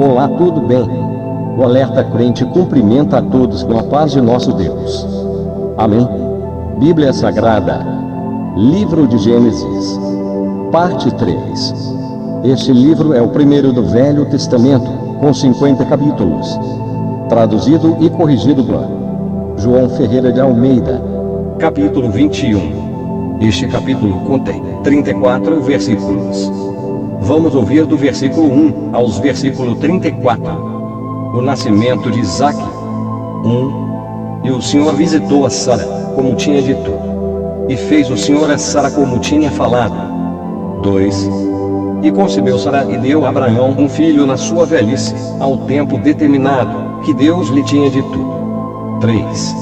Olá, tudo bem? O Alerta Crente cumprimenta a todos com a paz de nosso Deus. Amém? Bíblia Sagrada, Livro de Gênesis, Parte 3. Este livro é o primeiro do Velho Testamento, com 50 capítulos. Traduzido e corrigido por João Ferreira de Almeida. Capítulo 21. Este capítulo contém 34 versículos. Vamos ouvir do versículo 1 aos versículo 34. O nascimento de Isaque. 1. E o Senhor visitou a Sara, como tinha dito. E fez o Senhor a Sara como tinha falado. 2. E concebeu Sara e deu a Abraão um filho na sua velhice, ao tempo determinado, que Deus lhe tinha dito. 3.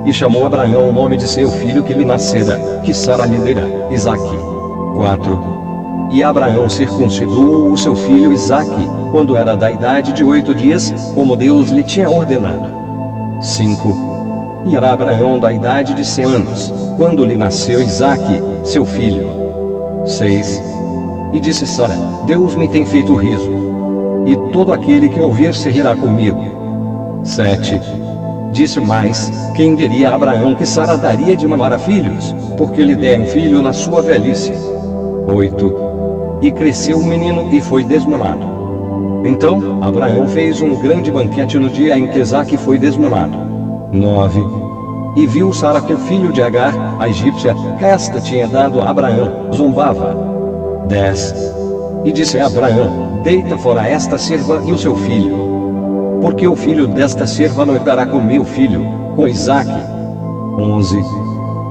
E chamou Abraão o nome de seu filho que lhe nascera, que Sara lhe dera, Isaque. 4. E Abraão circuncidou o seu filho Isaque, quando era da idade de 8 dias, como Deus lhe tinha ordenado. 5. E era Abraão da idade de 100 anos, quando lhe nasceu Isaque, seu filho. 6. E disse Sara: Deus me tem feito riso, e todo aquele que ouvir se rirá comigo. 7. Disse mais: quem diria a Abraão que Sara daria de mamar a filhos, porque lhe der um filho na sua velhice? 8. E cresceu o menino e foi desmamado. Então Abraão fez um grande banquete no dia em que Isaque foi desmamado. 9. E viu Sara que o filho de Agar, a egípcia, que esta tinha dado a Abraão, zombava. 10. E disse a Abraão: deita fora esta serva e o seu filho, porque o filho desta serva não dará com meu filho, com Isaque. 11.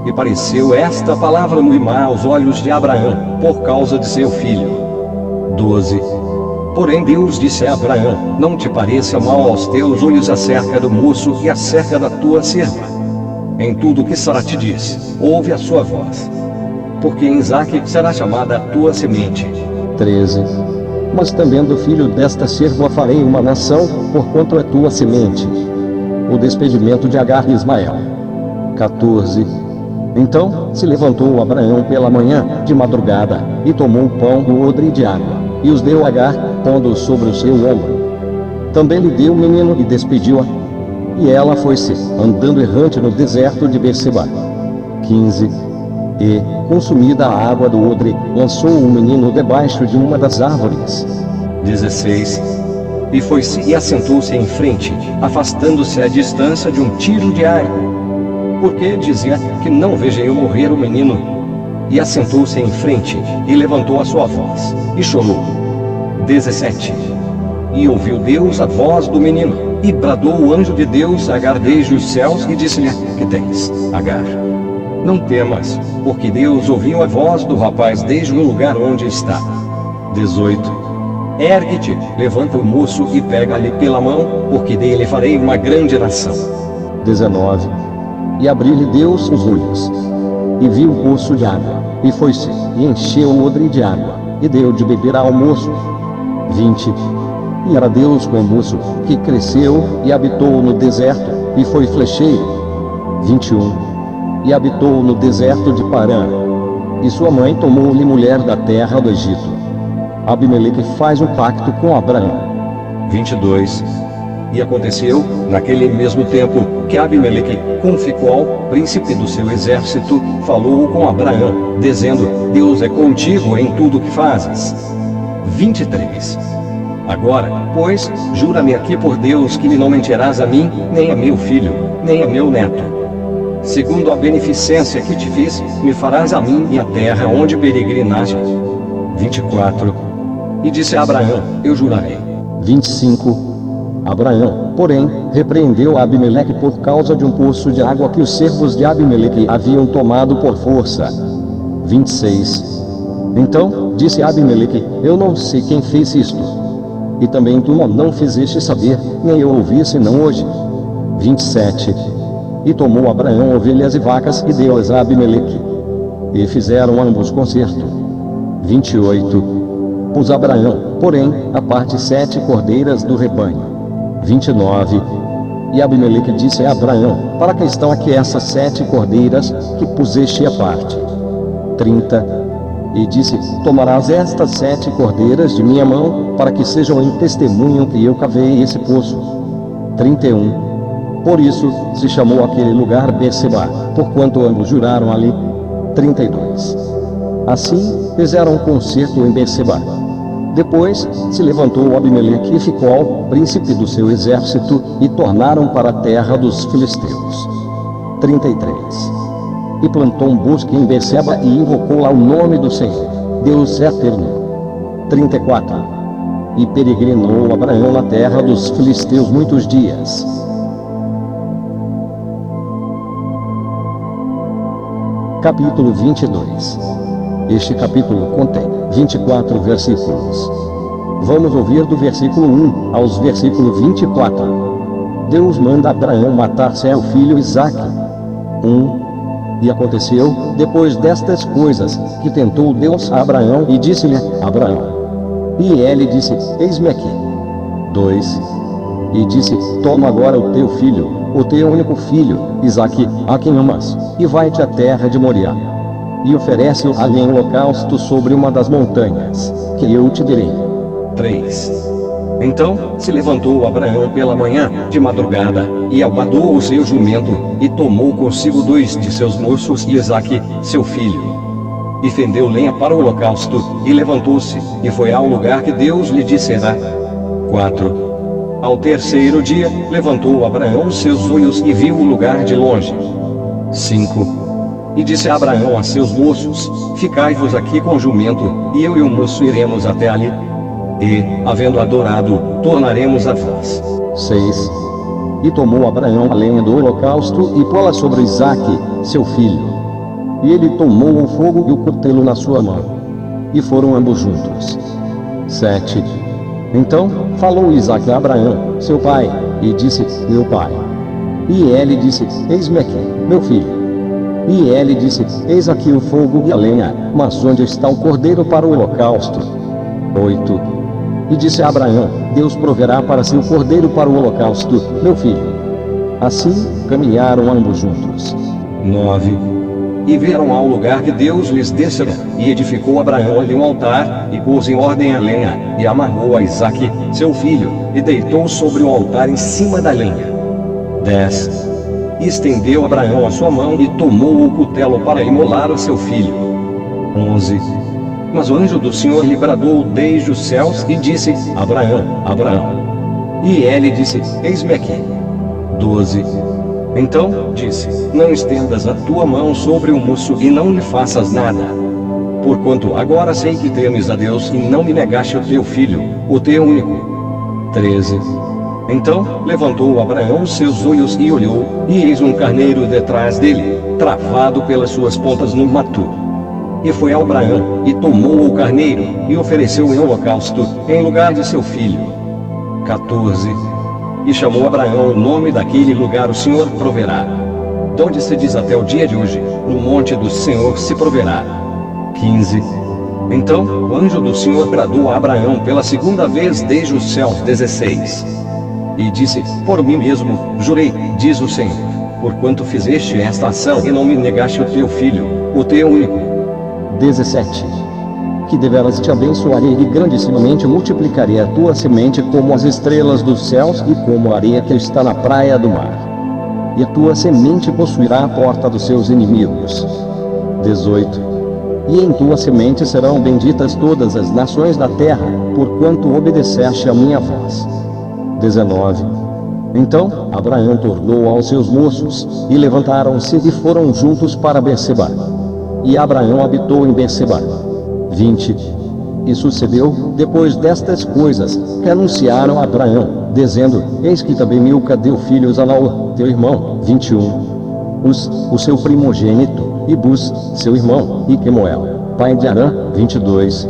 E pareceu esta palavra muito má aos olhos de Abraão, por causa de seu filho. 12. Porém Deus disse a Abraão: não te pareça mal aos teus olhos acerca do moço e acerca da tua serva. Em tudo que Sara te diz, ouve a sua voz, porque em Isaque será chamada a tua semente. 13. Mas também do filho desta serva farei uma nação, porquanto é tua semente. O despedimento de Agar e Ismael. 14. Então se levantou Abraão pela manhã, de madrugada, e tomou o pão do odre de água, e os deu a Agar, pondo-os sobre o seu ombro. Também lhe deu o menino e despediu-a. E ela foi-se, andando errante no deserto de Berseba. 15. E, consumida a água do odre, lançou o menino debaixo de uma das árvores. 16. E foi-se e assentou-se em frente, afastando-se à distância de um tiro de arco, porque dizia: que não veja eu morrer o menino. E assentou-se em frente, e levantou a sua voz, e chorou. 17. E ouviu Deus a voz do menino, e bradou o anjo de Deus a Agar desde os céus, e disse-lhe: que tens, Agar? Não temas, porque Deus ouviu a voz do rapaz desde o lugar onde está. 18. Ergue-te, levanta o moço e pega-lhe pela mão, porque dele farei uma grande nação. 19. E abriu-lhe Deus os olhos, e viu um poço de água, e foi-se, e encheu o odre de água, e deu de beber ao moço. 20. E era Deus com o moço, que cresceu, e habitou no deserto, e foi flecheiro. 21. E habitou no deserto de Parã. E sua mãe tomou-lhe mulher da terra do Egito. Abimeleque faz um pacto com Abraão. 22. E aconteceu, naquele mesmo tempo, que Abimeleque, com Ficol, príncipe do seu exército, falou com Abraão, dizendo: Deus é contigo em tudo o que fazes. 23. Agora, pois, jura-me aqui por Deus que não mentirás a mim, nem a meu filho, nem a meu neto. Segundo a beneficência que te fiz, me farás a mim e a terra onde peregrinaste. 24. E disse a Abraão: eu jurarei. 25. Abraão, porém, repreendeu Abimeleque por causa de um poço de água que os servos de Abimeleque haviam tomado por força. 26. Então disse Abimeleque: eu não sei quem fez isto, e também tu não fizeste saber, nem eu ouvi senão hoje. 27. E tomou Abraão ovelhas e vacas e deu-as a Abimeleque, e fizeram ambos concerto. 28. Pus Abraão, porém, à parte 7 cordeiras do rebanho. 29. E Abimeleque disse a Abraão: para que estão aqui essas 7 cordeiras que puseste à parte? 30. E disse: tomarás estas 7 cordeiras de minha mão, para que sejam em testemunho que eu cavei esse poço. 31. Por isso se chamou aquele lugar Berseba, porquanto ambos juraram ali. 32. Assim fizeram um concerto em Berseba. Depois se levantou Abimeleque e Ficol, príncipe do seu exército, e tornaram para a terra dos filisteus. 33. E plantou um bosque em Berseba e invocou lá o nome do Senhor, Deus eterno. 34. E peregrinou Abraão na terra dos filisteus muitos dias. Capítulo 22. Este capítulo contém 24 versículos. Vamos ouvir do versículo 1 aos versículo 24. Deus manda Abraão matar seu filho Isaque. 1. E aconteceu, depois destas coisas, que tentou Deus a Abraão e disse-lhe: Abraão. E ele disse: Eis-me aqui. 2. E disse: toma agora o teu filho, o teu único filho, Isaque, a quem amas, e vai-te à terra de Moriá. E oferece-o ali em holocausto sobre uma das montanhas, que eu te direi. 3. Então se levantou Abraão pela manhã, de madrugada, e albadou o seu jumento, e tomou consigo 2 de seus moços e Isaque, seu filho. E fendeu lenha para o holocausto, e levantou-se, e foi ao lugar que Deus lhe dissera. 4. Ao terceiro dia, levantou Abraão os seus olhos e viu o lugar de longe. 5. E disse Abraão a seus moços: ficai-vos aqui com o jumento, e eu e o moço iremos até ali. E, havendo adorado, tornaremos a vós. 6. E tomou Abraão a lenha do holocausto e pô-la sobre Isaque, seu filho. E ele tomou o fogo e o cutelo na sua mão. E foram ambos juntos. 7. Então falou Isaque a Abraão, seu pai, e disse: meu pai. E ele disse: eis-me aqui, meu filho. E ele disse: eis aqui o fogo e a lenha, mas onde está o cordeiro para o holocausto? 8. E disse a Abraão: Deus proverá para si o cordeiro para o holocausto, meu filho. Assim caminharam ambos juntos. 9. E vieram ao lugar que Deus lhes dessera, e edificou Abraão ali um altar, e pôs em ordem a lenha, e amarrou a Isaque, seu filho, e deitou sobre o altar em cima da lenha. 10. E estendeu Abraão a sua mão e tomou o cutelo para imolar o seu filho. 11. Mas o anjo do Senhor lhe bradou desde os céus e disse: Abraão, Abraão. E ele disse: eis-me aqui. 12. Então disse: não estendas a tua mão sobre o moço e não lhe faças nada. Porquanto agora sei que temes a Deus e não me negaste o teu filho, o teu único. 13. Então levantou Abraão os seus olhos e olhou, e eis um carneiro detrás dele, travado pelas suas pontas no mato. E foi a Abraão, e tomou o carneiro, e ofereceu em holocausto, em lugar de seu filho. 14. E chamou Abraão o nome daquele lugar: o Senhor proverá. Donde se diz até o dia de hoje: no monte do Senhor se proverá. 15. Então o anjo do Senhor bradou a Abraão pela segunda vez desde os céus. 16. E disse: por mim mesmo jurei, diz o Senhor, porquanto fizeste esta ação e não me negaste o teu filho, o teu único. 17. Que deveras te abençoarei e grandissimamente multiplicarei a tua semente como as estrelas dos céus e como a areia que está na praia do mar. E a tua semente possuirá a porta dos seus inimigos. 18. E em tua semente serão benditas todas as nações da terra, porquanto obedeceste a minha voz. 19. Então Abraão tornou aos seus moços, e levantaram-se e foram juntos para Berseba. E Abraão habitou em Berseba. 20. E sucedeu, depois destas coisas, que anunciaram a Abraão, dizendo: eis que também Milca deu filhos a Naor, teu irmão. 21. O seu primogênito, e Bus, seu irmão, e Quemuel, pai de Arã. 22.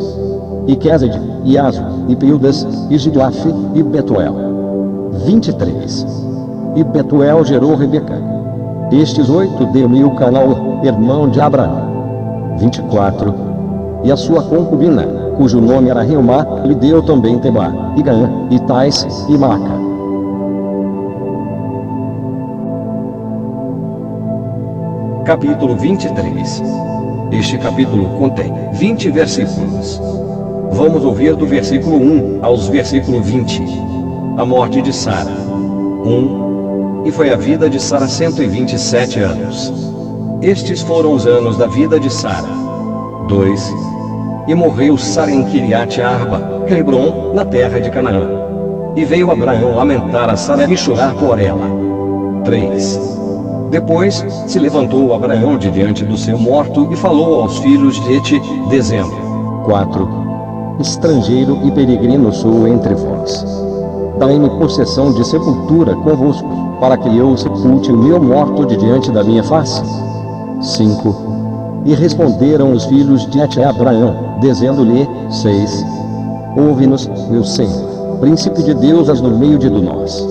E Quésed, e Azo, e Pildas, e Gidlaf, e Betuel. 23. E Betuel gerou Rebeca. Estes 8 deu Milca a Naor, irmão de Abraão. 24. E a sua concubina, cujo nome era Reumá, lhe deu também Tebá, e Gaã, e Tais, e Maca. Capítulo 23. Este capítulo contém 20 versículos. Vamos ouvir do versículo 1 aos versículo 20. A morte de Sara. 1. E foi a vida de Sara 127 anos. Estes foram os anos da vida de Sara. 2. E morreu Sara em Quiriate Arba, Hebrom, na terra de Canaã. E veio Abraão lamentar a Sara e chorar por ela. 3. Depois, se levantou Abraão de diante do seu morto e falou aos filhos de Heti, dizendo: 4. Estrangeiro e peregrino sou entre vós. Dai-me possessão de sepultura convosco, para que eu sepulte o meu morto de diante da minha face. 5. E responderam os filhos de Heti a Abraão, dizendo-lhe: 6. Ouve-nos, meu Senhor, príncipe de Deus no meio de nós.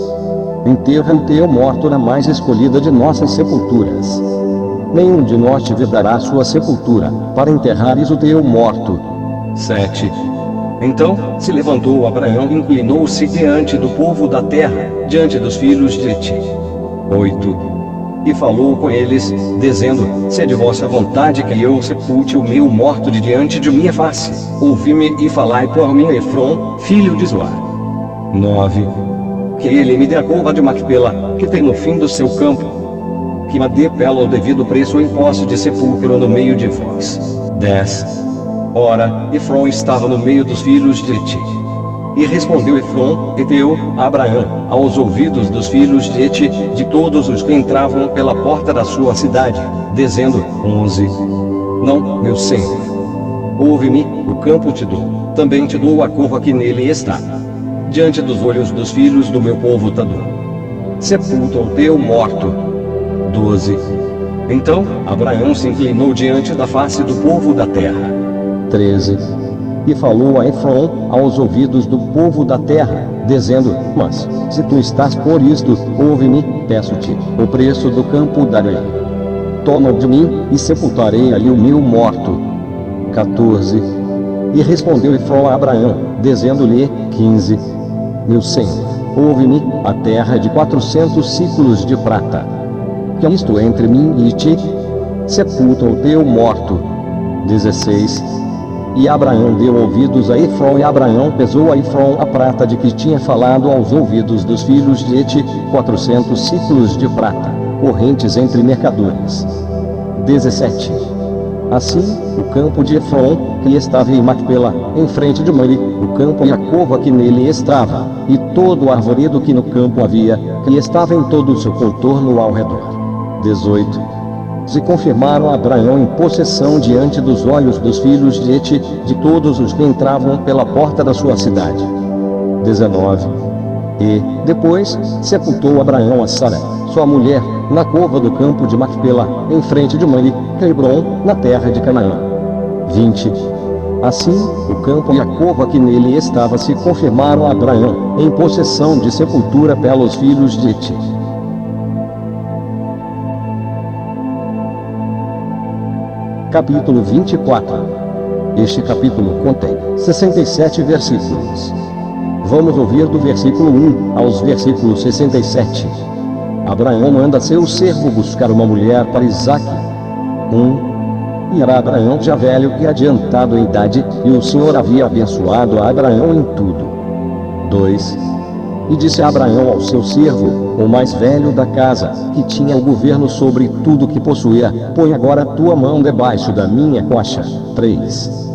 Enterra o teu morto na mais escolhida de nossas sepulturas. Nenhum de nós te dará sua sepultura, para enterrares o teu morto. 7. Então, se levantou Abraão e inclinou-se diante do povo da terra, diante dos filhos de Heti. 8. E falou com eles, dizendo: se é de vossa vontade que eu sepulte o meu morto de diante de minha face, ouvi-me e falai por mim a Efrom, filho de Zoar. 9. Que ele me dê a cova de Macpela, que tem no fim do seu campo, que me dê pelo devido preço em posse de sepulcro no meio de vós. 10. Ora, Efrom estava no meio dos filhos de Heti. E respondeu Efrom, heteu, a Abraão, aos ouvidos dos filhos de Heti, de todos os que entravam pela porta da sua cidade, dizendo: 11. Não, meu senhor. Ouve-me, o campo te dou, também te dou a cova que nele está. Diante dos olhos dos filhos do meu povo te dou. Sepulta o teu morto. 12. Então, Abraão se inclinou diante da face do povo da terra. 13. E falou a Efrom aos ouvidos do povo da terra, dizendo: mas, se tu estás por isto, ouve-me, peço-te, o preço do campo darei. Toma de mim, e sepultarei ali o meu morto. 14. E respondeu Efrom a Abraão, dizendo-lhe: 15. Meu senhor, ouve-me, a terra de 400 ciclos de prata. Que é isto entre mim e ti? Sepulta o teu morto. 16. E Abraão deu ouvidos a Efrom, e Abraão pesou a Efrom a prata de que tinha falado aos ouvidos dos filhos de Heti, 400 ciclos de prata, correntes entre mercadores. 17. Assim, o campo de Efrom, que estava em Macpela, em frente de Mamre, o campo e a cova que nele estava, e todo o arvoredo que no campo havia, que estava em todo o seu contorno ao redor. 18. Se confirmaram Abraão em possessão diante dos olhos dos filhos de Heti, de todos os que entravam pela porta da sua cidade. 19. E, depois, sepultou Abraão a Sara, sua mulher, na cova do campo de Macpela, em frente de Mamre, Hebrom, na terra de Canaã. 20. Assim, o campo e a cova que nele estava se confirmaram a Abraão, em possessão de sepultura pelos filhos de Heti. Capítulo 24. Este capítulo contém 67 versículos. Vamos ouvir do versículo 1 aos versículos 67. Abraão manda seu servo buscar uma mulher para Isaque. 1. E era Abraão já velho e adiantado em idade, e o Senhor havia abençoado a Abraão em tudo. 2. E disse a Abraão ao seu servo, o mais velho da casa, que tinha o governo sobre tudo que possuía: põe agora tua mão debaixo da minha coxa. 3.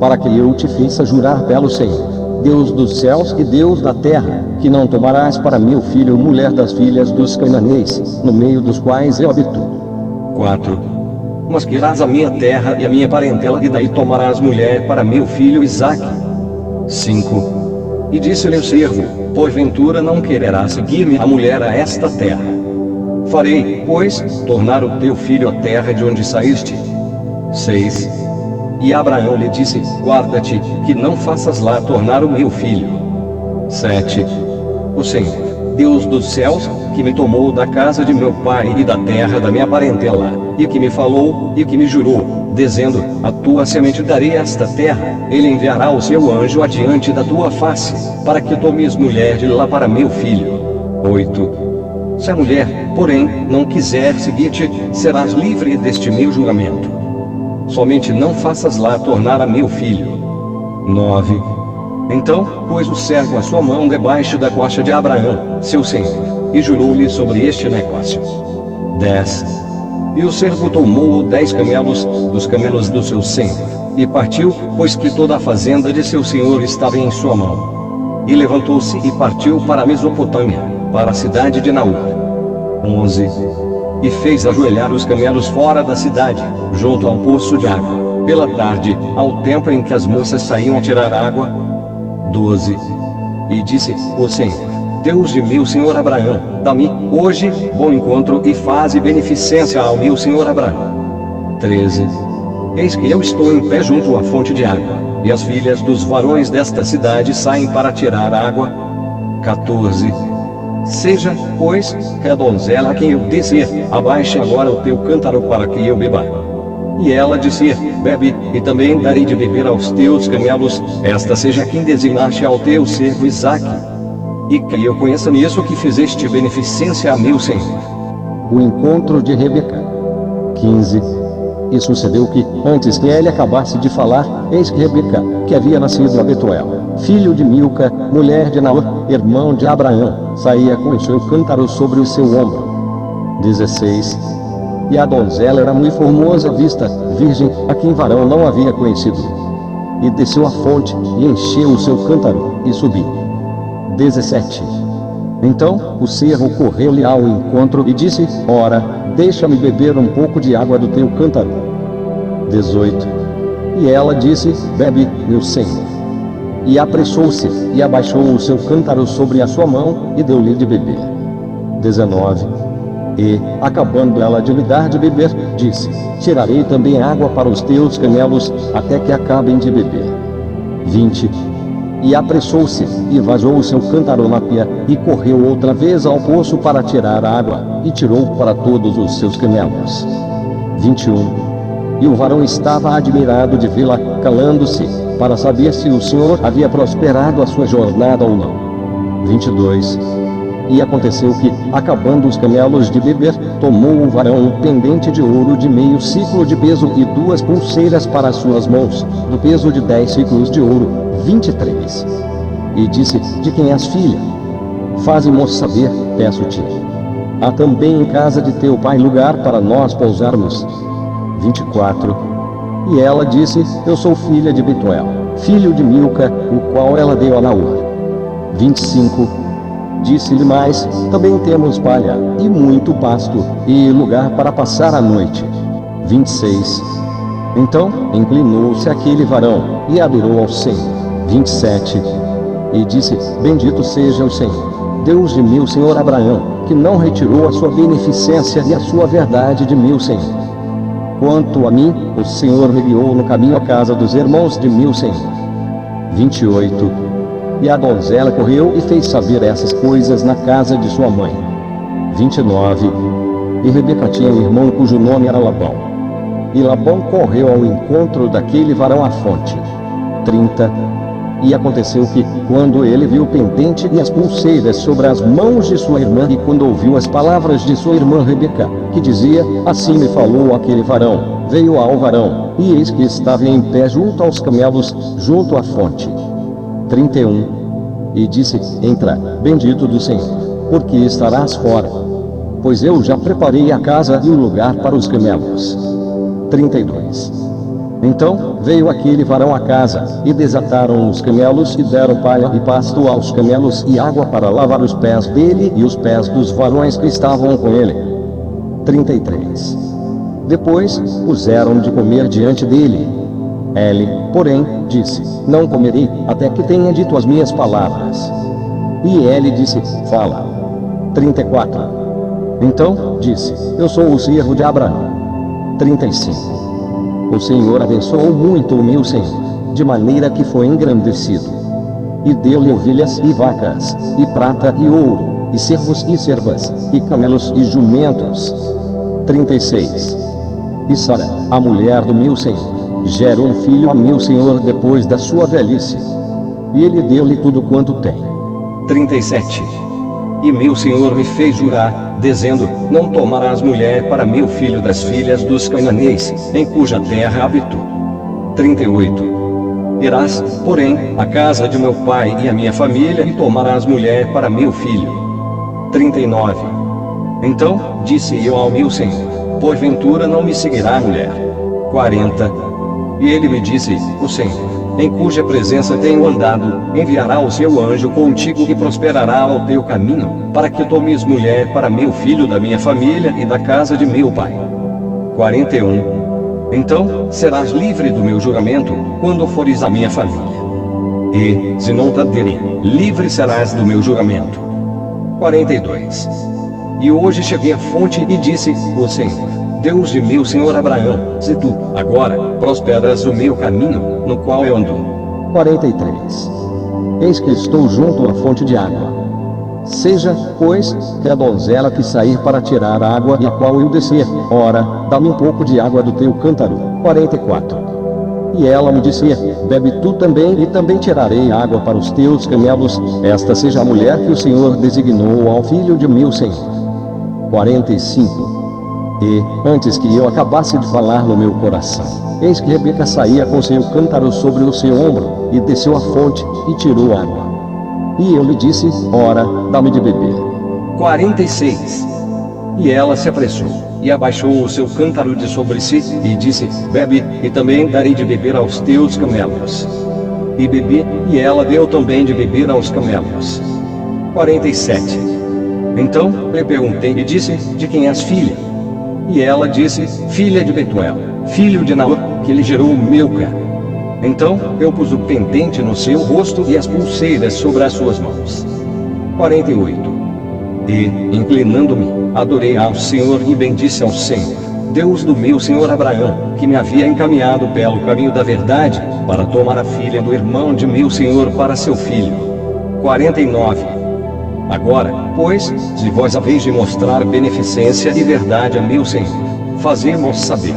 Para que eu te faça jurar pelo Senhor, Deus dos céus e Deus da terra, que não tomarás para meu filho mulher das filhas dos cananeus, no meio dos quais eu habito. 4. Mas que irás a minha terra e a minha parentela, e daí tomarás mulher para meu filho Isaque. 5. E disse-lhe o servo: porventura não quererás seguir-me a mulher a esta terra? Farei, pois, tornar o teu filho à terra de onde saíste. 6. E Abraão lhe disse: guarda-te, que não faças lá tornar o meu filho. 7. O Senhor, Deus dos céus, que me tomou da casa de meu pai e da terra da minha parentela, e que me falou, e que me jurou, dizendo: a tua semente darei esta terra, ele enviará o seu anjo adiante da tua face, para que tomes mulher de lá para meu filho. 8. Se a mulher, porém, não quiser seguir-te, serás livre deste meu juramento. somente não faças lá tornar a meu filho. 9. Então pôs o servo a sua mão debaixo da coxa de Abraão, seu senhor, e jurou-lhe sobre este negócio. 10. E o servo tomou 10 camelos, dos camelos do seu senhor, e partiu, pois que toda a fazenda de seu senhor estava em sua mão. E levantou-se e partiu para a Mesopotâmia, para a cidade de Naor. 11. E fez ajoelhar os camelos fora da cidade, junto ao poço de água, pela tarde, ao tempo em que as moças saíam a tirar água. 12. E disse o Senhor, Deus de meu senhor Abraão, dá-me, hoje, bom encontro e faze beneficência ao meu senhor Abraão. 13. Eis que eu estou em pé junto à fonte de água, e as filhas dos varões desta cidade saem para tirar água. 14. Seja, pois, que a donzela a quem eu disser, abaixe agora o teu cântaro para que eu beba. E ela disse, bebe, e também darei de beber aos teus camelos, esta seja quem designaste ao teu servo Isaque. E que eu conheça nisso que fizeste beneficência a meu senhor. O encontro de Rebeca. 15. E sucedeu que, antes que ele acabasse de falar, eis que Rebeca, que havia nascido a Betuel, filho de Milca, mulher de Naor, irmão de Abraão, saía com o seu cântaro sobre o seu ombro. 16. E a donzela era muito formosa vista, virgem, a quem varão não havia conhecido. E desceu à fonte, e encheu o seu cântaro, e subiu. 17. Então o servo correu-lhe ao encontro e disse, ora, deixa-me beber um pouco de água do teu cântaro. 18. E ela disse, bebe, meu senhor. E apressou-se, e abaixou o seu cântaro sobre a sua mão, e deu-lhe de beber. 19. E, acabando ela de lhe dar de beber, disse, tirarei também água para os teus camelos, até que acabem de beber. 20. E apressou-se, e vazou o seu cântaro na pia, e correu outra vez ao poço para tirar água, e tirou para todos os seus camelos. 21. E o varão estava admirado de vê-la, calando-se, para saber se o Senhor havia prosperado a sua jornada ou não. 22. E aconteceu que, acabando os camelos de beber, tomou o varão um pendente de ouro de meio ciclo de peso e 2 pulseiras para as suas mãos, do peso de 10 ciclos de ouro. 23. E disse, de quem és filha? Faze-nos saber, peço-te. Há também em casa de teu pai lugar para nós pousarmos. 24. E ela disse, eu sou filha de Betuel, filho de Milca, o qual ela deu a Naor. 25. Disse-lhe mais, também temos palha, e muito pasto, e lugar para passar a noite. 26. Então, inclinou-se aquele varão, e adorou ao Senhor. 27. E disse, bendito seja o Senhor, Deus de meu senhor Abraão, que não retirou a sua beneficência e a sua verdade de meu senhor. Quanto a mim, o Senhor me guiou no caminho à casa dos irmãos de meu senhor. 28. E a donzela correu e fez saber essas coisas na casa de sua mãe. 29. E Rebeca tinha um irmão cujo nome era Labão. E Labão correu ao encontro daquele varão à fonte. 30. E aconteceu que, quando ele viu o pendente e as pulseiras sobre as mãos de sua irmã, e quando ouviu as palavras de sua irmã Rebeca, que dizia, assim me falou aquele varão, veio ao varão, e eis que estava em pé junto aos camelos, junto à fonte. 31. E disse, entra, bendito do Senhor, porque estarás fora, pois eu já preparei a casa e o lugar para os camelos. 32. Então veio aquele varão à casa, e desataram os camelos, e deram palha e pasto aos camelos, e água para lavar os pés dele e os pés dos varões que estavam com ele. 33. Depois puseram de comer diante dele. Ele, porém, disse, não comerei, até que tenha dito as minhas palavras. E ele disse, fala. 34. Então disse, eu sou o servo de Abraão. 35. O Senhor abençoou muito o meu Senhor, de maneira que foi engrandecido. E deu-lhe ovelhas e vacas, e prata e ouro, e servos e servas, e camelos e jumentos. 36. E Sara, a mulher do meu Senhor, gerou um filho a meu Senhor depois da sua velhice. E ele deu-lhe tudo quanto tem. 37. E meu senhor me fez jurar, dizendo: não tomarás mulher para meu filho das filhas dos cananeus, em cuja terra habito. 38. Irás, porém, à casa de meu pai e à minha família e tomarás mulher para meu filho. 39. Então, disse eu ao meu senhor: porventura não me seguirá a mulher. 40. E ele me disse: o Senhor, em cuja presença tenho andado, enviará o seu anjo contigo e prosperará ao teu caminho, para que tomes mulher para meu filho da minha família e da casa de meu pai. 41. Então, serás livre do meu juramento, quando fores à minha família. E, se não te derem, livre serás do meu juramento. 42. E hoje cheguei à fonte e disse: o Senhor, Deus de meu senhor Abraão, se tu, agora, prosperas o meu caminho, no qual eu ando. 43. Eis que estou junto à fonte de água. Seja, pois, que a donzela que sair para tirar a água e a qual eu descer, ora, dá-me um pouco de água do teu cântaro. 44. E ela me disse: bebe tu também, e também tirarei água para os teus camelos. Esta seja a mulher que o Senhor designou ao filho de meu senhor. 45. E, antes que eu acabasse de falar no meu coração, eis que Rebeca saía com seu cântaro sobre o seu ombro, e desceu à fonte, e tirou água. E eu lhe disse: ora, dá-me de beber. 46. E ela se apressou, e abaixou o seu cântaro de sobre si, e disse: bebe, e também darei de beber aos teus camelos. E bebi, e ela deu também de beber aos camelos. 47. Então lhe perguntei e disse: de quem és filha? E ela disse: filha de Betuel, filho de Naor, que lhe gerou Milca. Então eu pus o pendente no seu rosto e as pulseiras sobre as suas mãos. 48. E, inclinando-me, adorei ao Senhor e bendisse ao Senhor, Deus do meu senhor Abraão, que me havia encaminhado pelo caminho da verdade, para tomar a filha do irmão de meu senhor para seu filho. 49. Agora, pois, se vós haveis de mostrar beneficência e verdade a meu senhor, fazei-mos saber.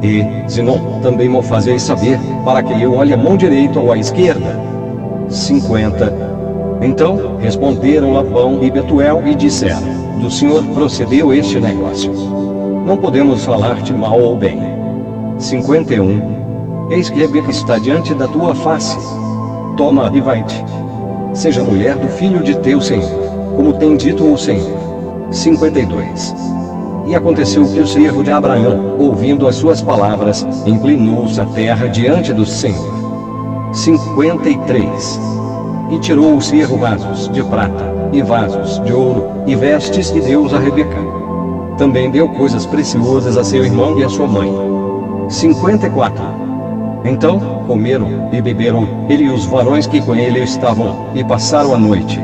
E, se não, também mo fazeis saber, para que eu olhe a mão direita ou à esquerda. 50. Então, responderam Labão e Betuel e disseram: do Senhor procedeu este negócio. Não podemos falar-te mal ou bem. 51. Eis que Rebeca está diante da tua face. Toma e vai-te. Seja mulher do filho de teu senhor, como tem dito o Senhor. 52. E aconteceu que o servo de Abraão, ouvindo as suas palavras, inclinou-se a terra diante do Senhor. 53. E tirou o servo vasos de prata, e vasos de ouro, e vestes, e deu-os a Rebeca. Também deu coisas preciosas a seu irmão e a sua mãe. 54. Então, comeram, e beberam, ele e os varões que com ele estavam, e passaram a noite.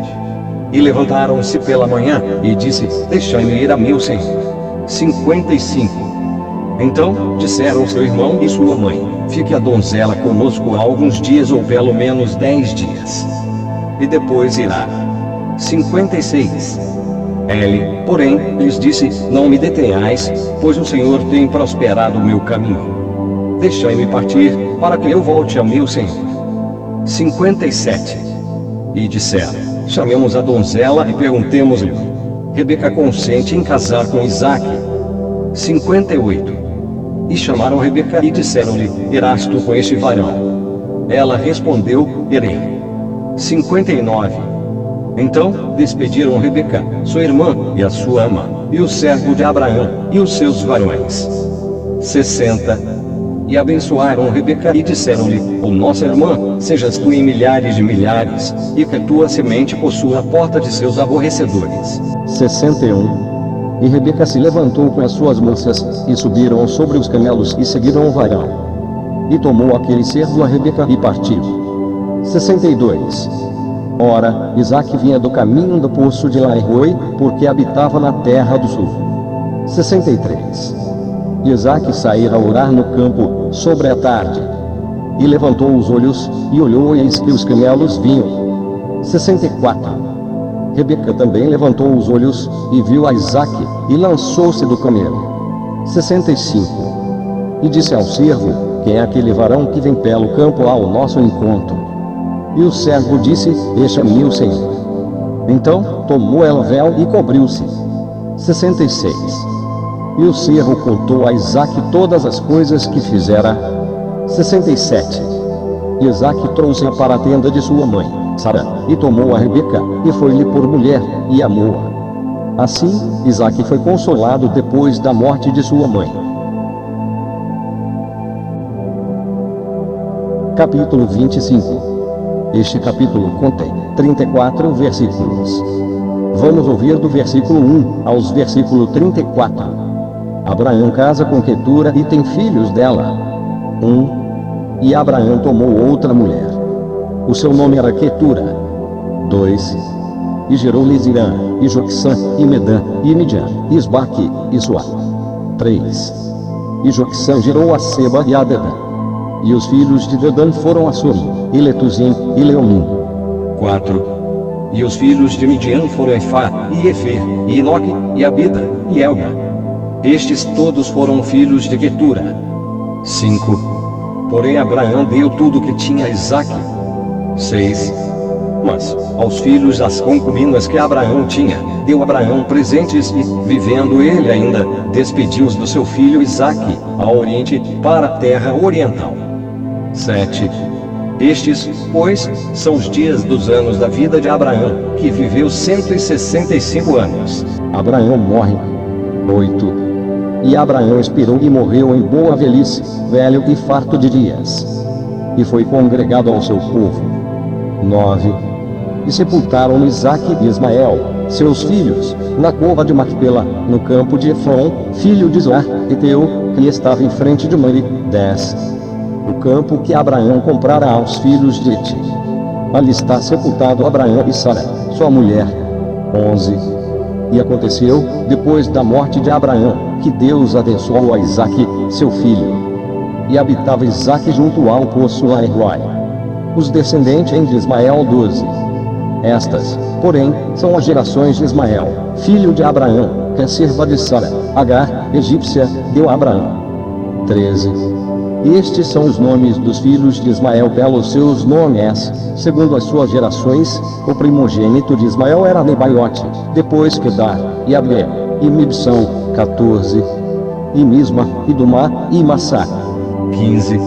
E levantaram-se pela manhã, e disse: deixai-me ir a meu senhor. 55. Então, disseram seu irmão e sua mãe: fique a donzela conosco há alguns dias ou pelo menos 10 dias. E depois irá. 56. Ele, porém, lhes disse: não me detenhais, pois o Senhor tem prosperado o meu caminho. Deixai-me partir, para que eu volte a meu senhor. 57. E disseram: chamemos a donzela e perguntemos-lhe: Rebeca consente em casar com Isaque? 58. E chamaram Rebeca e disseram-lhe: irás tu com este varão? Ela respondeu: irei. 59. Então despediram Rebeca, sua irmã, e a sua ama, e o servo de Abraão, e os seus varões. 60. E abençoaram Rebeca e disseram-lhe: ó nossa irmã, sejas tu em milhares de milhares, e que a tua semente possua a porta de seus aborrecedores. 61. E Rebeca se levantou com as suas moças, e subiram sobre os camelos e seguiram o varão. E tomou aquele servo a Rebeca e partiu. 62. Ora, Isaque vinha do caminho do poço de Lairoi, porque habitava na terra do sul. 63. Isaque saíra a orar no campo, sobre a tarde. E levantou os olhos, e olhou, e eis que os camelos vinham. 64. Rebeca também levantou os olhos, e viu a Isaque, e lançou-se do camelo. 65. E disse ao servo: quem é aquele varão que vem pelo campo ao nosso encontro? E o servo disse: este é meu senhor. Então, tomou ela o véu e cobriu-se. 66. E o servo contou a Isaque todas as coisas que fizera. 67. E Isaque trouxe-a para a tenda de sua mãe, Sara, e tomou a Rebeca, e foi-lhe por mulher, e amou-a. Assim, Isaque foi consolado depois da morte de sua mãe. Capítulo 25. Este capítulo contém 34 versículos. Vamos ouvir do versículo 1 aos versículo 34. Abraão casa com Quetura e tem filhos dela. 1. E Abraão tomou outra mulher. O seu nome era Quetura. 2. E gerou-lhe Zirã, e Joqusã, e Medã, e Midian, e Isbaque, e Suá. 3. E Joqusã gerou a Seba e a Dedã. E os filhos de Dedã foram Assurim, e Letuzim, e Leomim. 4. E os filhos de Midian foram Efá, e Efer, e Enoque, e Abida, e Elga. Estes todos foram filhos de Quetura. 5. Porém Abraão deu tudo o que tinha a Isaque. 6. Mas, aos filhos das concubinas que Abraão tinha, deu Abraão presentes e, vivendo ele ainda, despediu-os do seu filho Isaque, ao oriente, para a terra oriental. 7. Estes, pois, são os dias dos anos da vida de Abraão, que viveu 165 anos. Abraão morre. 8. E Abraão expirou e morreu em boa velhice, velho e farto de dias. E foi congregado ao seu povo. 9. E sepultaram Isaque e Ismael, seus filhos, na cova de Macpela, no campo de Efron, filho de Zoar, Eteu, que estava em frente de Mamre. 10. O campo que Abraão comprara aos filhos de Eti. Ali está sepultado Abraão e Sara, sua mulher. 11. E aconteceu, depois da morte de Abraão, que Deus abençoou a Isaque, seu filho. E habitava Isaque junto ao poço Laerroai. Os descendentes de Ismael 12. Estas, porém, são as gerações de Ismael, filho de Abraão, que é serva de Sara, Agar, egípcia, deu a Abraão. 13. E estes são os nomes dos filhos de Ismael pelos seus nomes, segundo as suas gerações. O primogênito de Ismael era Nebaiote, depois Quedar, e Abiel, e Mibsão. 14. E Misma, e Dumá, e Massá. 15.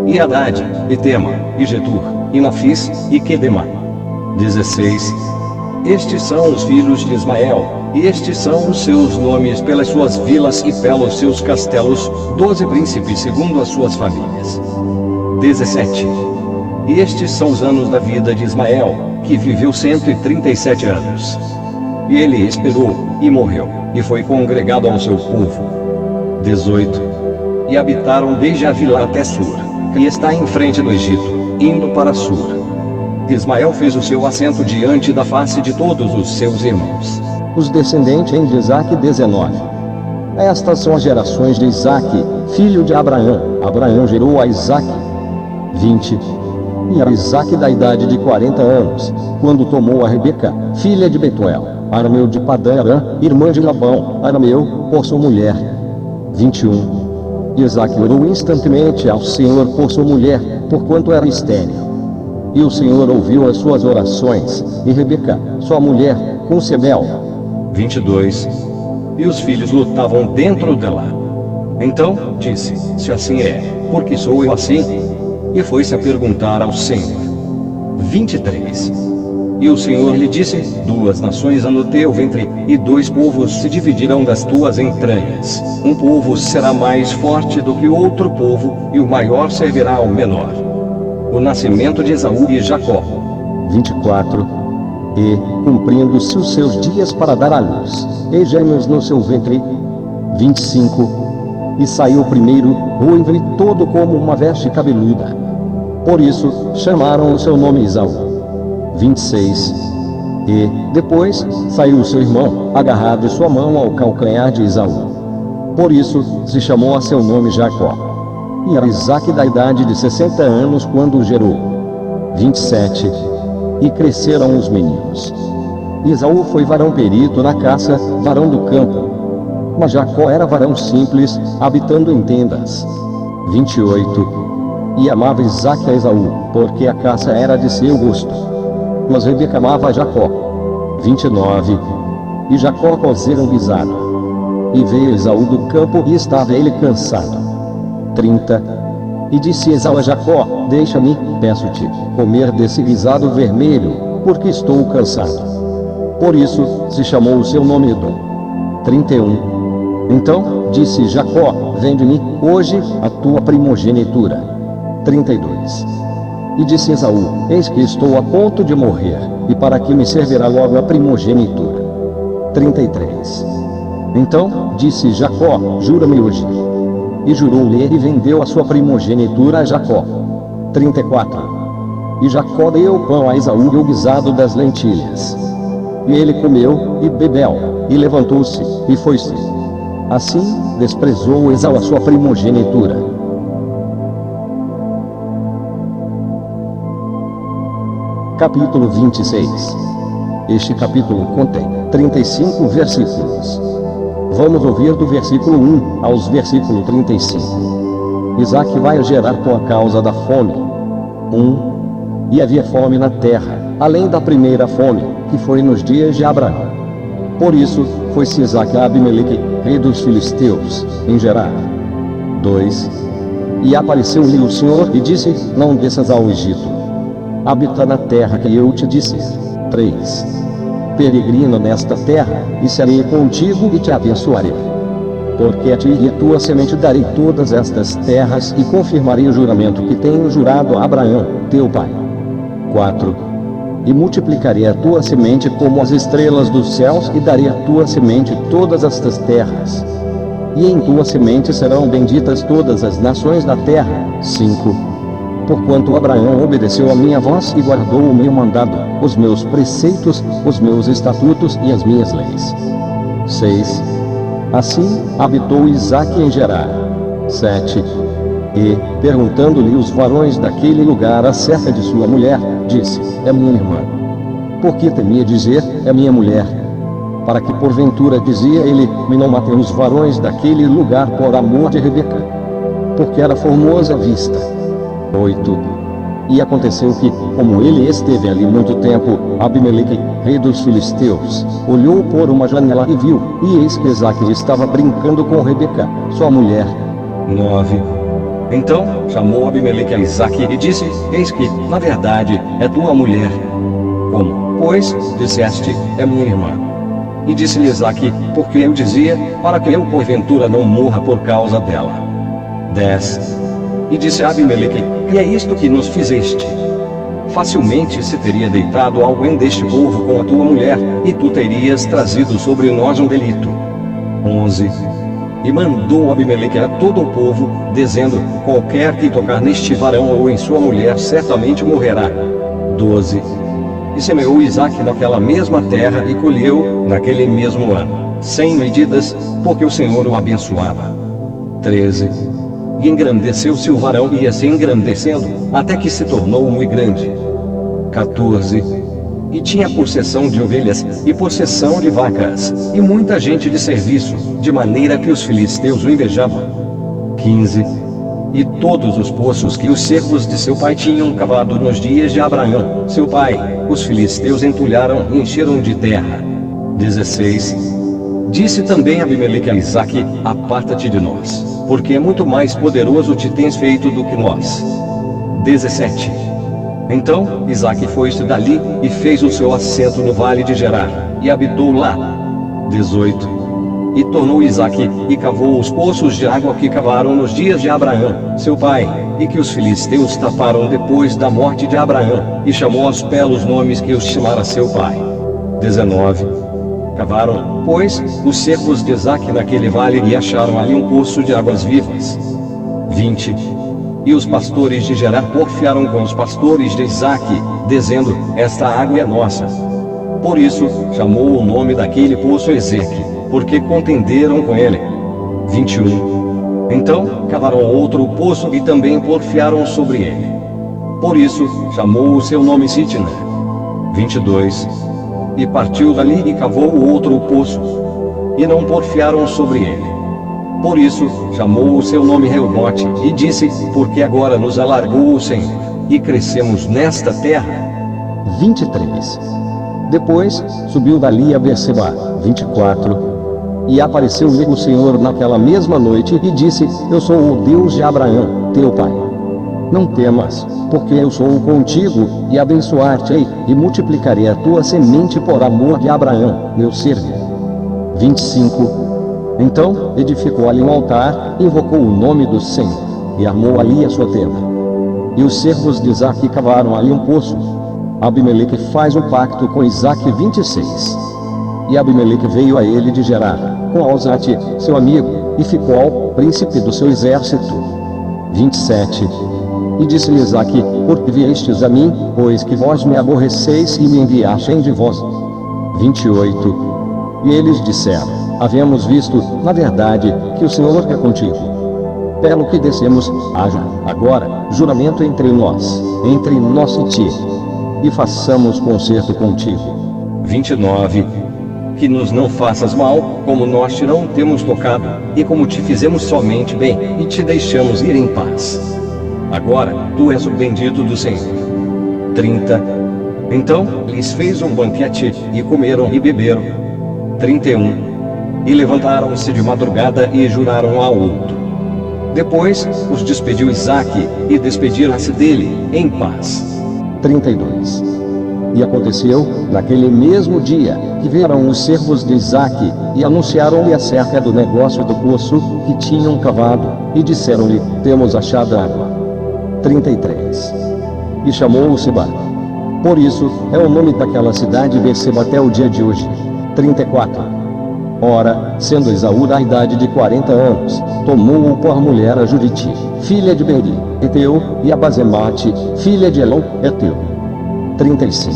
E Haddad, e Tema, e Getur, e Nafis, e Quedemá. 16. Estes são os filhos de Ismael, e estes são os seus nomes pelas suas vilas e pelos seus castelos, 12 príncipes segundo as suas famílias. 17. E estes são os anos da vida de Ismael, que viveu 137 anos. E ele esperou, e morreu, e foi congregado ao seu povo. 18. E habitaram desde Avilá até Sur, que está em frente do Egito, indo para Sur. Ismael fez o seu assento diante da face de todos os seus irmãos. Os descendentes de Isaque 19. Estas são as gerações de Isaque, filho de Abraão. Abraão gerou a Isaque. 20. E era Isaque da idade de 40 anos, quando tomou a Rebeca, filha de Betuel, arameu de Padã-Arã, irmã de Labão, arameu, por sua mulher. 21. E Isaque orou instantemente ao Senhor por sua mulher, porquanto era estéril. E o Senhor ouviu as suas orações, e Rebeca, sua mulher, concebeu. 22. E os filhos lutavam dentro dela. Então, disse, se assim é, porque sou eu assim? E foi-se a perguntar ao Senhor. 23. E o Senhor lhe disse, 2 nações há no teu ventre, e 2 povos se dividirão das tuas entranhas. Um povo será mais forte do que o outro povo, e o maior servirá ao menor. O nascimento de Esaú e Jacó. 24. E, cumprindo-se os seus dias para dar à luz, e gêmeos no seu ventre. 25. E saiu primeiro, ruivo e todo como uma veste cabeluda. Por isso, chamaram o seu nome Esaú. 26. E, depois, saiu seu irmão, agarrado de sua mão ao calcanhar de Esaú. Por isso, se chamou a seu nome Jacó. E era Isaque da idade de 60 anos quando o gerou. 27. E cresceram os meninos. Esaú foi varão perito na caça, varão do campo. Mas Jacó era varão simples, habitando em tendas. 28. E amava Isaque a Esaú, porque a caça era de seu gosto. Mas Rebeca amava a Jacó. 29. E Jacó cozera um guisado. E veio Esaú do campo e estava ele cansado. 30. E disse Esaú a Jacó: deixa-me, peço-te, comer desse guisado vermelho, porque estou cansado. Por isso se chamou o seu nome Edom. 31. Então disse Jacó: vende-me hoje a tua primogenitura. 32. E disse Esaú: eis que estou a ponto de morrer, e para que me servirá logo a primogenitura. 33. Então disse Jacó: jura-me hoje. E jurou-lhe e vendeu a sua primogenitura a Jacó. 34. E Jacó deu pão a Esaú e o guisado das lentilhas. E ele comeu, e bebeu, e levantou-se, e foi-se. Assim, desprezou Esaú a sua primogenitura. Capítulo 26. Este capítulo contém 35 versículos. Vamos ouvir do versículo 1 aos versículo 35. Isaque vai gerar por causa da fome. 1. E havia fome na terra, além da primeira fome, que foi nos dias de Abraão. Por isso, foi-se Isaque a Abimeleque, rei dos filisteus, em Gerar. 2. E apareceu-lhe o Senhor e disse: não desças ao Egito. Habita na terra que eu te disse. 3. Peregrina nesta terra, e serei contigo e te abençoarei. Porque a ti e a tua semente darei todas estas terras, e confirmarei o juramento que tenho jurado a Abraão, teu pai. 4. E multiplicarei a tua semente como as estrelas dos céus, e darei à tua semente todas estas terras. E em tua semente serão benditas todas as nações da terra. 5. Porquanto Abraão obedeceu a minha voz e guardou o meu mandado, os meus preceitos, os meus estatutos e as minhas leis. 6. Assim habitou Isaque em Gerar. 7. E, perguntando-lhe os varões daquele lugar acerca de sua mulher, disse: é minha irmã. Por que temia dizer: é minha mulher? Para que porventura, dizia ele, me não matem os varões daquele lugar por amor de Rebeca, porque era formosa à vista. 8. E aconteceu que, como ele esteve ali muito tempo, Abimeleque, rei dos filisteus, olhou por uma janela e viu, e eis que Isaque estava brincando com Rebeca, sua mulher. 9. Então chamou Abimeleque a Isaque e disse: eis que, na verdade, é tua mulher. Como, pois, disseste: é minha irmã? E disse-lhe Isaque: porque eu dizia, para que eu porventura não morra por causa dela. 10. E disse a Abimeleque: e é isto que nos fizeste. Facilmente se teria deitado alguém deste povo com a tua mulher, e tu terias trazido sobre nós um delito. 11. E mandou Abimeleque a todo o povo, dizendo: qualquer que tocar neste varão ou em sua mulher certamente morrerá. 12. E semeou Isaque naquela mesma terra e colheu, naquele mesmo ano, 100 medidas, porque o Senhor o abençoava. 13. E engrandeceu-se o varão e ia se engrandecendo, até que se tornou muito grande. 14. E tinha possessão de ovelhas, e possessão de vacas, e muita gente de serviço, de maneira que os filisteus o invejavam. 15. E todos os poços que os servos de seu pai tinham cavado nos dias de Abraão, seu pai, os filisteus entulharam e encheram de terra. 16. Disse também Abimeleque a Isaque: aparta-te de nós, porque é muito mais poderoso te tens feito do que nós. 17. Então Isaque foi-se dali, e fez o seu assento no vale de Gerar, e habitou lá. 18. E tornou Isaque, e cavou os poços de água que cavaram nos dias de Abraão, seu pai, e que os filisteus taparam depois da morte de Abraão, e chamou aos pelos nomes que os chamara seu pai. 19. Cavaram, pois, os servos de Isaque naquele vale e acharam ali um poço de águas vivas. 20. E os pastores de Gerar porfiaram com os pastores de Isaque, dizendo: esta água é nossa. Por isso, chamou o nome daquele poço Ezeque, porque contenderam com ele. 21. Então, cavaram outro poço e também porfiaram sobre ele. Por isso, chamou o seu nome Sitna. 22. E partiu dali e cavou o outro poço, e não porfiaram sobre ele. Por isso, chamou o seu nome Reobote, e disse: porque agora nos alargou o Senhor, e crescemos nesta terra. 23. Depois, subiu dali a Berseba. 24. E apareceu-lhe o Senhor naquela mesma noite e disse: Eu sou o Deus de Abraão, teu pai. Não temas, porque eu sou contigo, e abençoar-te-ei, e multiplicarei a tua semente por amor de Abraão, meu servo. 25. Então, edificou ali um altar, invocou o nome do Senhor, e armou ali a sua tenda. E os servos de Isaque cavaram ali um poço. Abimeleque faz um pacto com Isaque. 26. E Abimeleque veio a ele de Gerar, com Alzate, seu amigo, e ficou ao príncipe do seu exército. 27. E disse-lhe Isaque: Por que viestes a mim, pois que vós me aborreceis e me enviastem de vós? 28. E eles disseram: Havemos visto, na verdade, que o Senhor é contigo. Pelo que descemos, haja, agora, juramento entre nós e ti, e façamos concerto contigo. 29. Que nos não faças mal, como nós te não temos tocado, e como te fizemos somente bem, e te deixamos ir em paz. Agora, tu és o bendito do Senhor. 30. Então, lhes fez um banquete, e comeram e beberam. 31. E levantaram-se de madrugada e juraram um ao outro. Depois, os despediu Isaque, e despediram-se dele, em paz. 32. E aconteceu, naquele mesmo dia, que vieram os servos de Isaque, e anunciaram-lhe acerca do negócio do poço, que tinham cavado, e disseram-lhe: Temos achado água. 33. E chamou-o Seba. Por isso, é o nome daquela cidade Berseba até o dia de hoje. 34. Ora, sendo Esaú da idade de 40 anos, tomou-o por mulher a Juriti, filha de Beri, Eteu, e a Basemate, filha de Elon, Eteu. 35.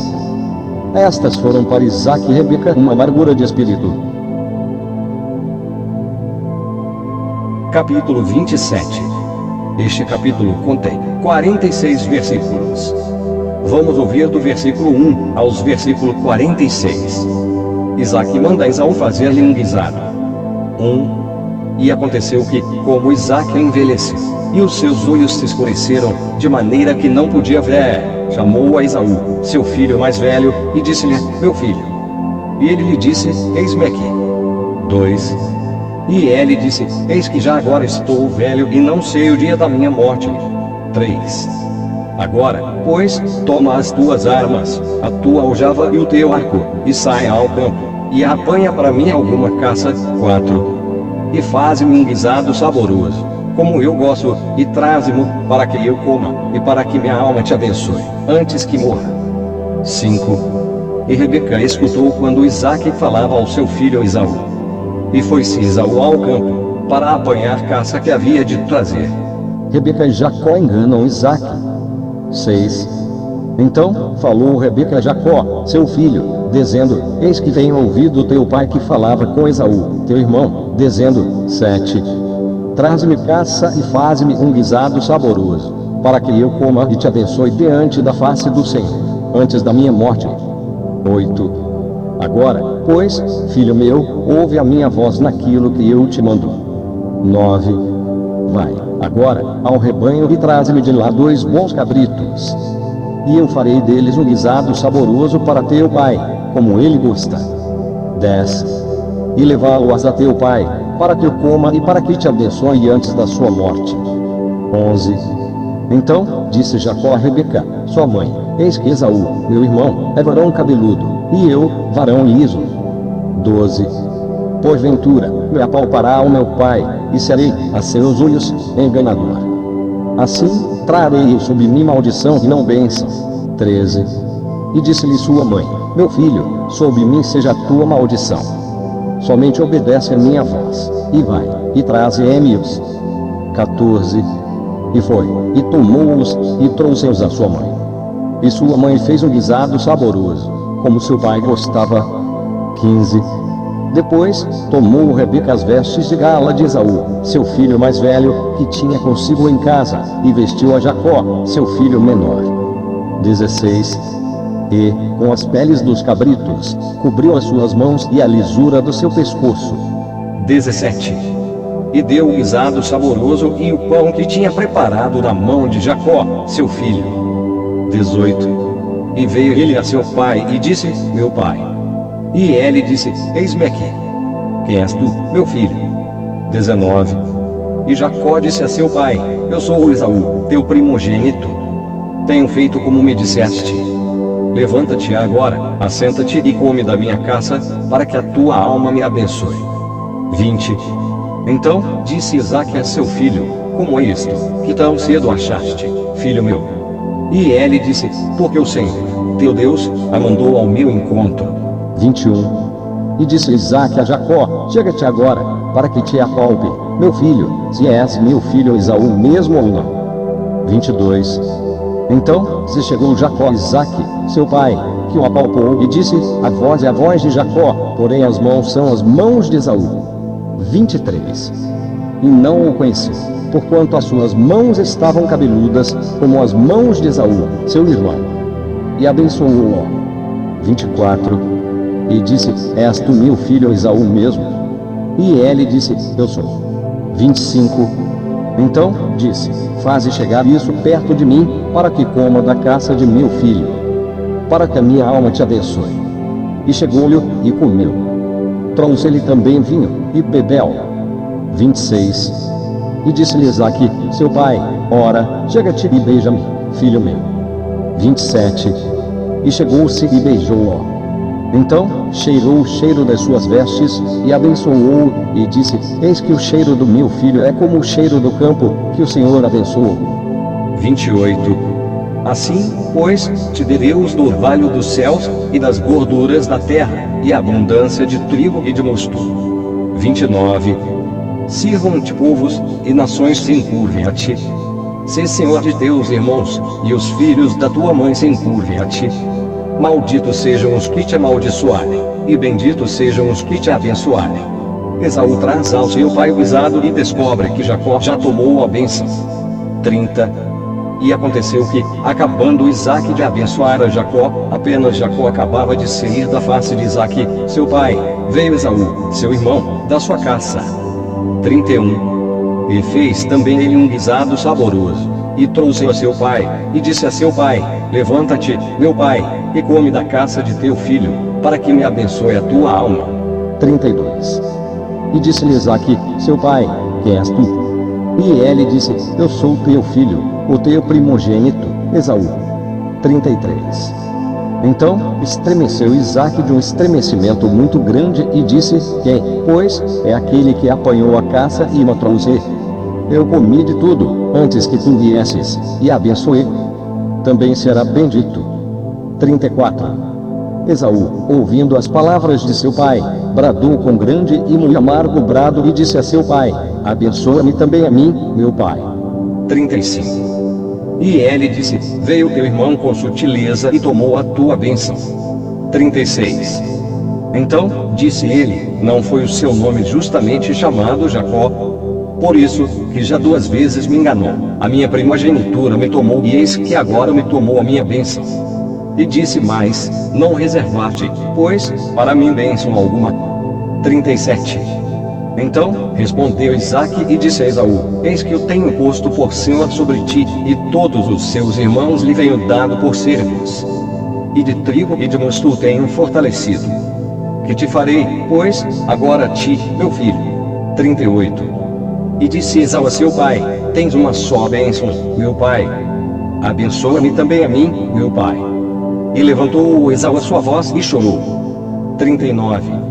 Estas foram para Isaque e Rebeca uma amargura de espírito. Capítulo 27. Este capítulo contém 46 versículos. Vamos ouvir do versículo 1 aos versículo 46. Isaque manda Esaú fazer-lhe um guisado. 1. E aconteceu que, como Isaque envelheceu, e os seus olhos se escureceram, de maneira que não podia ver, chamou a Esaú, seu filho mais velho, e disse-lhe: Meu filho. E ele lhe disse: Eis-me aqui. 2. E ele disse: Eis que já agora estou velho, e não sei o dia da minha morte. 3. Agora, pois, toma as tuas armas, a tua aljava e o teu arco, e saia ao campo, e apanha para mim alguma caça. 4. E faze-me um guisado saboroso, como eu gosto, e traze-mo, para que eu coma, e para que minha alma te abençoe, antes que morra. 5. E Rebeca escutou quando Isaque falava ao seu filho Esaú. E foi-se Esaú ao campo, para apanhar caça que havia de trazer. Rebeca e Jacó enganam Isaque. 6. Então falou Rebeca a Jacó, seu filho, dizendo: Eis que tenho ouvido teu pai que falava com Esaú, teu irmão, dizendo: 7. Traze-me caça e faze-me um guisado saboroso, para que eu coma e te abençoe diante da face do Senhor, antes da minha morte. 8. Agora, pois, filho meu, ouve a minha voz naquilo que eu te mando. 9. Vai, agora, ao rebanho e traze-me de lá 2 bons cabritos. E eu farei deles um guisado saboroso para teu pai, como ele gosta. 10. E levá-lo-as a teu pai, para que eu coma e para que te abençoe antes da sua morte. 11. Então disse Jacó a Rebeca, sua mãe: Eis que Esaú, meu irmão, é varão cabeludo, e eu, varão liso. 12. Porventura, me apalpará ao meu pai, e serei, a seus olhos, enganador. Assim, trarei sobre mim maldição e não bênção. 13. E disse-lhe sua mãe: Meu filho, sobre mim seja a tua maldição. Somente obedece a minha voz, e vai, e traze-me-os. 14. E foi, e tomou-os, e trouxe-os a sua mãe. E sua mãe fez um guisado saboroso, como seu pai gostava. 15. Depois, tomou Rebeca as vestes de gala de Esaú, seu filho mais velho, que tinha consigo em casa, e vestiu a Jacó, seu filho menor. 16. E, com as peles dos cabritos, cobriu as suas mãos e a lisura do seu pescoço. 17. E deu o guisado saboroso e o pão que tinha preparado na mão de Jacó, seu filho. 18. E veio ele a seu pai e disse: Meu pai. E ele disse: Eis-me aqui. Quem és tu, meu filho? 19. E Jacó disse a seu pai: Eu sou Esaú, teu primogênito. Tenho feito como me disseste. Levanta-te agora, assenta-te e come da minha caça, para que a tua alma me abençoe. 20. Então disse Isaque a seu filho: Como é isto, que tão cedo achaste, filho meu? E ele disse: Porque o Senhor, teu Deus, a mandou ao meu encontro. 21. E disse Isaque a Jacó: Chega-te agora, para que te apalpe, meu filho, se és meu filho Esaú mesmo ou não. 22. Então se chegou Jacó a Isaque, seu pai, que o apalpou, e disse: A voz é a voz de Jacó, porém as mãos são as mãos de Esaú. 23. E não o conheci, porquanto as suas mãos estavam cabeludas, como as mãos de Esaú, seu irmão. E abençoou-o. 24. E disse: És tu meu filho Esaú mesmo? E ele disse: Eu sou. 25. Então disse: Faze chegar isso perto de mim, para que coma da caça de meu filho, para que a minha alma te abençoe. E chegou-lhe e comeu. Trouxe-lhe também vinho, e bebeu. 26. E disse-lhe Isaque, seu pai: Ora, chega-te e beija-me, filho meu. 27. E chegou-se e beijou-o. Então cheirou o cheiro das suas vestes, e abençoou-o, e disse: Eis que o cheiro do meu filho é como o cheiro do campo, que o Senhor abençoou. 28. Assim, pois, te dê Deus do orvalho dos céus, e das gorduras da terra, e abundância de trigo e de mosto. 29. Sirvam-te povos, e nações se encurvem a ti. Sê Senhor de teus irmãos, e os filhos da tua mãe se encurvem a ti. Malditos sejam os que te amaldiçoarem, e benditos sejam os que te abençoarem. Esaú traz ao seu pai o guisado e descobre que Jacó já tomou a bênção. 30. E aconteceu que, acabando Isaque de abençoar a Jacó, apenas Jacó acabava de sair da face de Isaque, seu pai, veio Esaú, seu irmão, da sua caça. 31. E fez também ele um guisado saboroso, e trouxe a seu pai, e disse a seu pai: Levanta-te, meu pai, e come da caça de teu filho, para que me abençoe a tua alma. 32. E disse-lhe Isaque, seu pai: Quem és tu? E ele disse: Eu sou teu filho, o teu primogênito, Esaú. 33. Então estremeceu Isaque de um estremecimento muito grande e disse: Quem, pois, é aquele que apanhou a caça e me trouxe? Eu comi de tudo, antes que tu viesses, e abençoei. Também será bendito. 34. Esaú, ouvindo as palavras de seu pai, bradou com grande e muito amargo brado e disse a seu pai: Abençoa-me também a mim, meu pai. 35. E ele disse: Veio teu irmão com sutileza e tomou a tua bênção. 36. Então disse ele: Não foi o seu nome justamente chamado Jacó? Por isso, que já 2 vezes me enganou, a minha primogenitura me tomou, e eis que agora me tomou a minha bênção. E disse mais: Não reservaste, pois, para mim bênção alguma. 37. Então respondeu Isaque e disse a Esaú: Eis que eu tenho posto por senhor sobre ti, e todos os seus irmãos lhe venho dado por servos. E de trigo e de mosto tenho fortalecido. Que te farei, pois, agora a ti, meu filho? 38. E disse Esaú a seu pai: Tens uma só bênção, meu pai. Abençoa-me também a mim, meu pai. E levantou Esaú a sua voz e chorou. 39.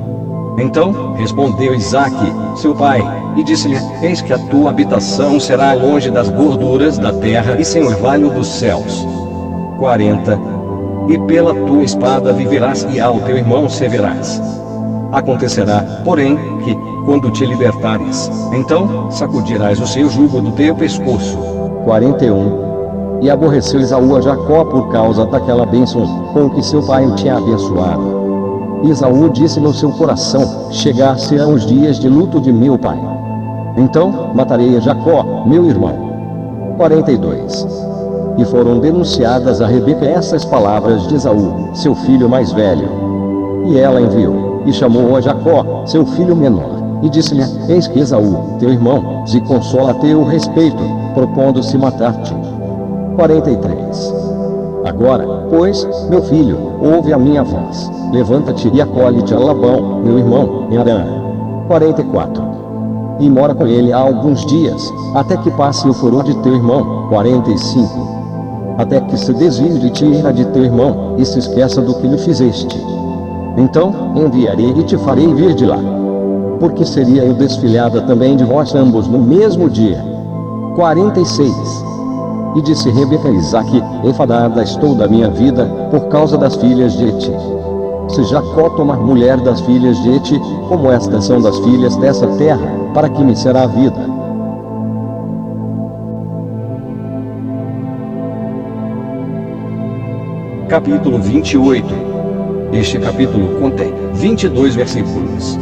Então respondeu Isaque, seu pai, e disse-lhe: Eis que a tua habitação será longe das gorduras da terra e sem orvalho dos céus. 40. E pela tua espada viverás e ao teu irmão servirás. Acontecerá, porém, que, quando te libertares, então sacudirás o seu jugo do teu pescoço. 41. E aborreceu Esaú a Jacó por causa daquela bênção com que seu pai o tinha abençoado. Esaú disse no seu coração: Chegar-se-ão os dias de luto de meu pai. Então matarei a Jacó, meu irmão. 42. E foram denunciadas a Rebeca essas palavras de Esaú, seu filho mais velho. E ela enviou, e chamou a Jacó, seu filho menor, e disse-lhe: Eis que Esaú, teu irmão, se consola a teu respeito, propondo-se matar-te. 43. Agora, pois, meu filho, ouve a minha voz. Levanta-te e acolhe-te a Labão, meu irmão, em Harã. 44. E mora com ele há alguns dias, até que passe o furor de teu irmão. 45. Até que se desvie de ti a de teu irmão, e se esqueça do que lhe fizeste. Então, enviarei e te farei vir de lá. Porque seria eu desfilhada também de vós ambos no mesmo dia. 46. E disse Rebeca a Isaque: enfadada estou da minha vida, por causa das filhas de Eti. Se Jacó tomar mulher das filhas de Eti, como estas são das filhas dessa terra, para que me será a vida? Capítulo 28. Este capítulo contém 22 versículos.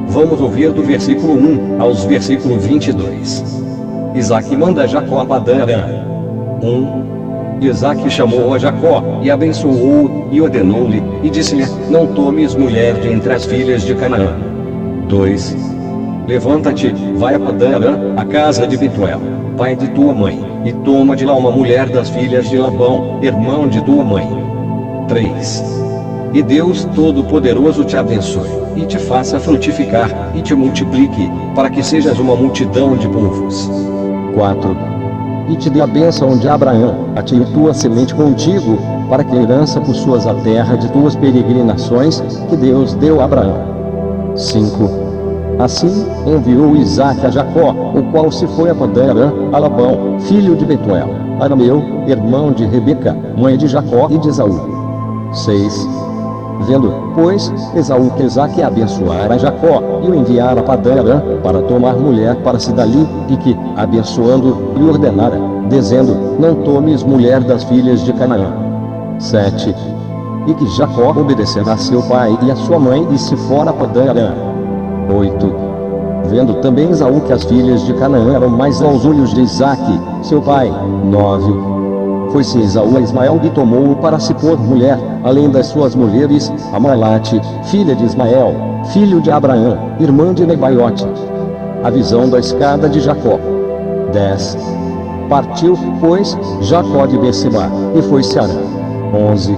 Vamos ouvir do versículo 1 aos versículo 22. Isaque manda Jacó a Padã-Arã. 1. Isaque chamou a Jacó, e abençoou-o, e ordenou-lhe, e disse-lhe: não tomes mulher de entre as filhas de Canaã. 2. Levanta-te, vai a Padã-Arã, a casa de Betuel, pai de tua mãe, e toma de lá uma mulher das filhas de Labão, irmão de tua mãe. 3. E Deus Todo-Poderoso te abençoe, e te faça frutificar, e te multiplique, para que sejas uma multidão de povos. 4. E te dê a bênção de Abraão, a ti e tua semente contigo, para que a herança possuas a terra de tuas peregrinações, que Deus deu a Abraão. 5. Assim, enviou Isaque a Jacó, o qual se foi a Padã-Arã, a Labão, filho de Betuel, arameu, irmão de Rebeca, mãe de Jacó e de Esaú. 6. Vendo, pois, Esaú que Isaque abençoara a Jacó, e o enviara a Padã-Arã, para tomar mulher para si dali, e que, abençoando, lhe ordenara, dizendo: não tomes mulher das filhas de Canaã. 7. E que Jacó obedecerá a seu pai e a sua mãe, e se fora a Padã-Arã. 8. Vendo também Esaú que as filhas de Canaã eram mais aos olhos de Isaque, seu pai. 9. Foi-se Esaú a Ismael e tomou-o para se pôr mulher, além das suas mulheres, a Malate, filha de Ismael, filho de Abraão, irmã de Nebaiote. A visão da escada de Jacó. 10. Partiu, pois, Jacó de Berseba, e foi-se a Harã. 11.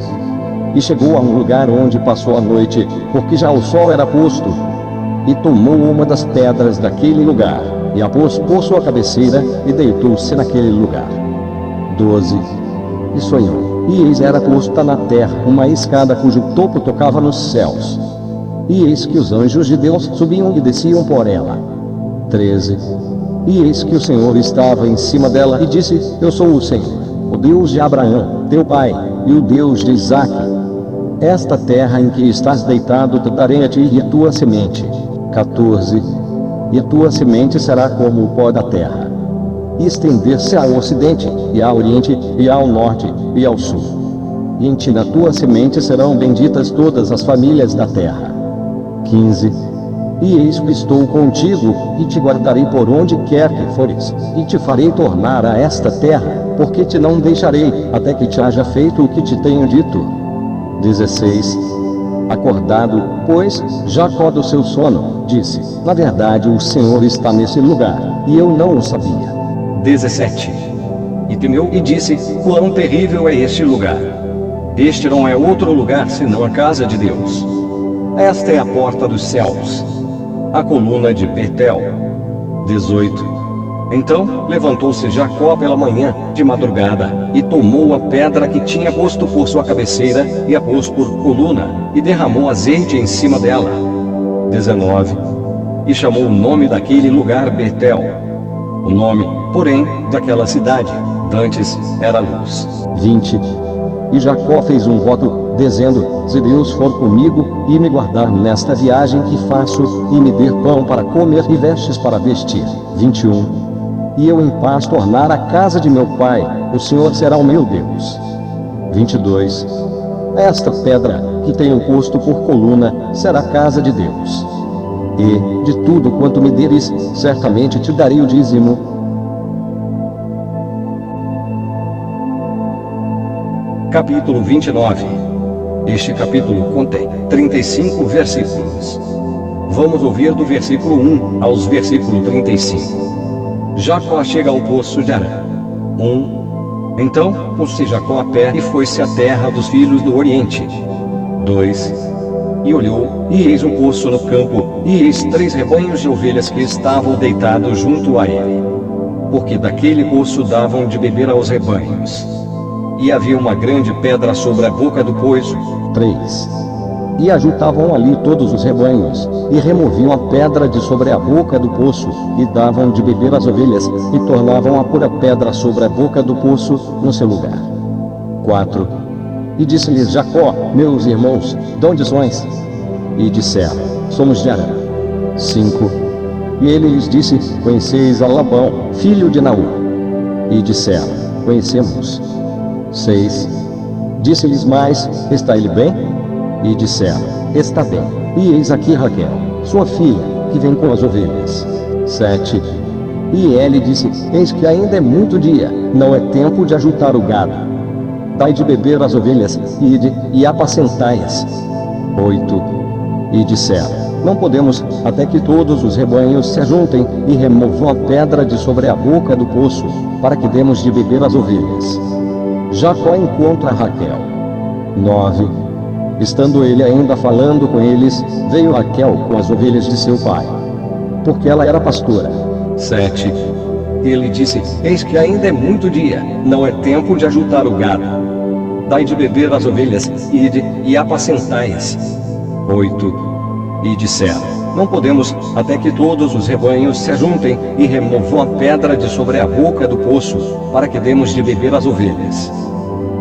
E chegou a um lugar onde passou a noite, porque já o sol era posto. E tomou uma das pedras daquele lugar, e a pôs por sua cabeceira, e deitou-se naquele lugar. 12. E sonhou, e eis era posta na terra uma escada cujo topo tocava nos céus. E eis que os anjos de Deus subiam e desciam por ela. 13. E eis que o Senhor estava em cima dela, e disse: eu sou o Senhor, o Deus de Abraão, teu pai, e o Deus de Isaque. Esta terra em que estás deitado te darei a ti e a tua semente. 14. E a tua semente será como o pó da terra, e estender-se ao ocidente, e ao oriente, e ao norte, e ao sul. E em ti na tua semente serão benditas todas as famílias da terra. 15. E eis que estou contigo, e te guardarei por onde quer que fores, e te farei tornar a esta terra, porque te não deixarei, até que te haja feito o que te tenho dito. 16. Acordado, pois, Jacó do seu sono, disse: na verdade o Senhor está nesse lugar, e eu não o sabia. 17. E temeu e disse: quão terrível é este lugar! Este não é outro lugar senão a casa de Deus. Esta é a porta dos céus, a coluna de Betel. 18. Então levantou-se Jacó pela manhã, de madrugada, e tomou a pedra que tinha posto por sua cabeceira, e a pôs por coluna, e derramou azeite em cima dela. 19. E chamou o nome daquele lugar Betel. O nome, porém, daquela cidade, dantes, era Luz. 20. E Jacó fez um voto, dizendo: se Deus for comigo, e me guardar nesta viagem que faço, e me der pão para comer e vestes para vestir. 21. E eu em paz tornar a casa de meu pai, o Senhor será o meu Deus. 22. Esta pedra, que tenho posto por coluna, será a casa de Deus. E, de tudo quanto me deres, certamente te darei o dízimo. Capítulo 29. Este capítulo contém 35 versículos. Vamos ouvir do versículo 1 aos versículo 35. Jacó chega ao poço de Harã. 1. Então, pôs-se Jacó a pé e foi-se à terra dos filhos do Oriente. 2. E olhou, e eis um poço no campo, e eis 3 rebanhos de ovelhas que estavam deitados junto a ele. Porque daquele poço davam de beber aos rebanhos. E havia uma grande pedra sobre a boca do poço. 3. E ajuntavam ali todos os rebanhos, e removiam a pedra de sobre a boca do poço, e davam de beber às ovelhas, e tornavam a pôr a pedra sobre a boca do poço, no seu lugar. 4. E disse-lhes Jacó: meus irmãos, de onde sois? E disseram: somos de Harã. 5. E ele lhes disse: conheceis a Labão, filho de Naú? E disseram: conhecemos. 6. Disse-lhes mais: está ele bem? E disseram: está bem. E eis aqui Raquel, sua filha, que vem com as ovelhas. 7. E ele disse: eis que ainda é muito dia, não é tempo de ajuntar o gado. Dai de beber às ovelhas, ide e apacentai-as. 8. E disseram: não podemos, até que todos os rebanhos se ajuntem e removam a pedra de sobre a boca do poço, para que demos de beber às ovelhas. Jacó encontra Raquel. 9. Estando ele ainda falando com eles, veio Raquel com as ovelhas de seu pai, porque ela era pastora. 7. Ele disse: eis que ainda é muito dia, não é tempo de ajuntar o gado. Dai de beber às ovelhas, ide e apacentai-as. 8. E disseram: não podemos, até que todos os rebanhos se ajuntem e removam a pedra de sobre a boca do poço, para que demos de beber às ovelhas.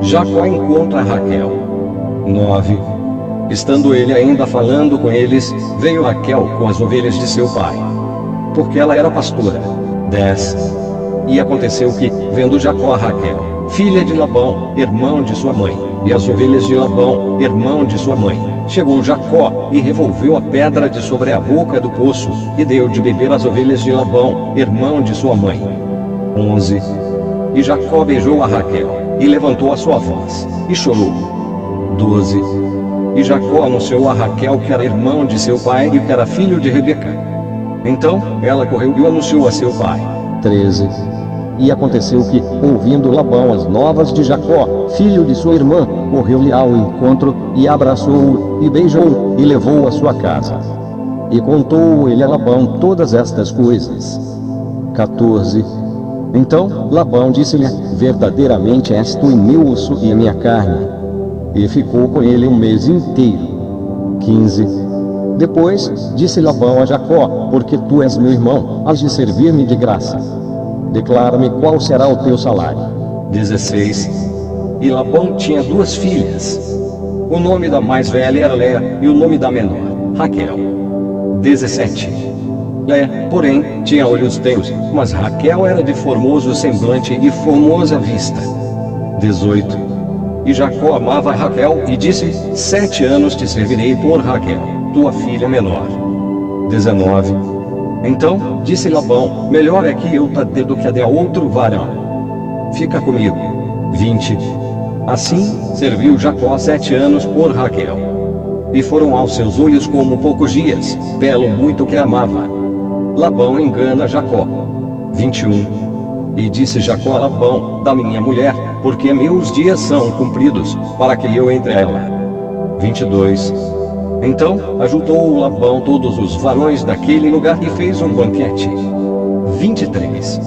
Jacó encontra Raquel. 9. Estando ele ainda falando com eles, veio Raquel com as ovelhas de seu pai, porque ela era pastora. 10. E aconteceu que, vendo Jacó a Raquel, filha de Labão, irmão de sua mãe, e as ovelhas de Labão, irmão de sua mãe, chegou Jacó e revolveu a pedra de sobre a boca do poço, e deu de beber às ovelhas de Labão, irmão de sua mãe. 11. E Jacó beijou a Raquel, e levantou a sua voz, e chorou. 12. E Jacó anunciou a Raquel que era irmão de seu pai e que era filho de Rebeca. Então, ela correu e o anunciou a seu pai. 13. E aconteceu que, ouvindo Labão as novas de Jacó, filho de sua irmã, correu-lhe ao encontro, e abraçou-o, e beijou-o, e levou-o à sua casa. E contou ele a Labão todas estas coisas. 14. Então, Labão disse-lhe: verdadeiramente és tu em meu osso e em minha carne. E ficou com ele um mês inteiro. 15. Depois, disse Labão a Jacó: porque tu és meu irmão, hás de servir-me de graça. Declara-me qual será o teu salário. 16. E Labão tinha 2 filhas. O nome da mais velha era Léa, e o nome da menor, Raquel. 17. Léa, porém, tinha olhos teus, mas Raquel era de formoso semblante e formosa vista. 18. E Jacó amava Raquel, e disse: 7 anos te servirei por Raquel, tua filha menor. 19. Então, disse Labão: melhor é que eu te dê do que a dê a outro varão. Fica comigo. 20. Assim, serviu Jacó 7 anos por Raquel. E foram aos seus olhos como poucos dias, pelo muito que amava. Labão engana Jacó. 21. E disse Jacó a Labão: da minha mulher, porque meus dias são cumpridos, para que eu entre ela. 22. Então, ajuntou Labão todos os varões daquele lugar e fez um banquete. 23.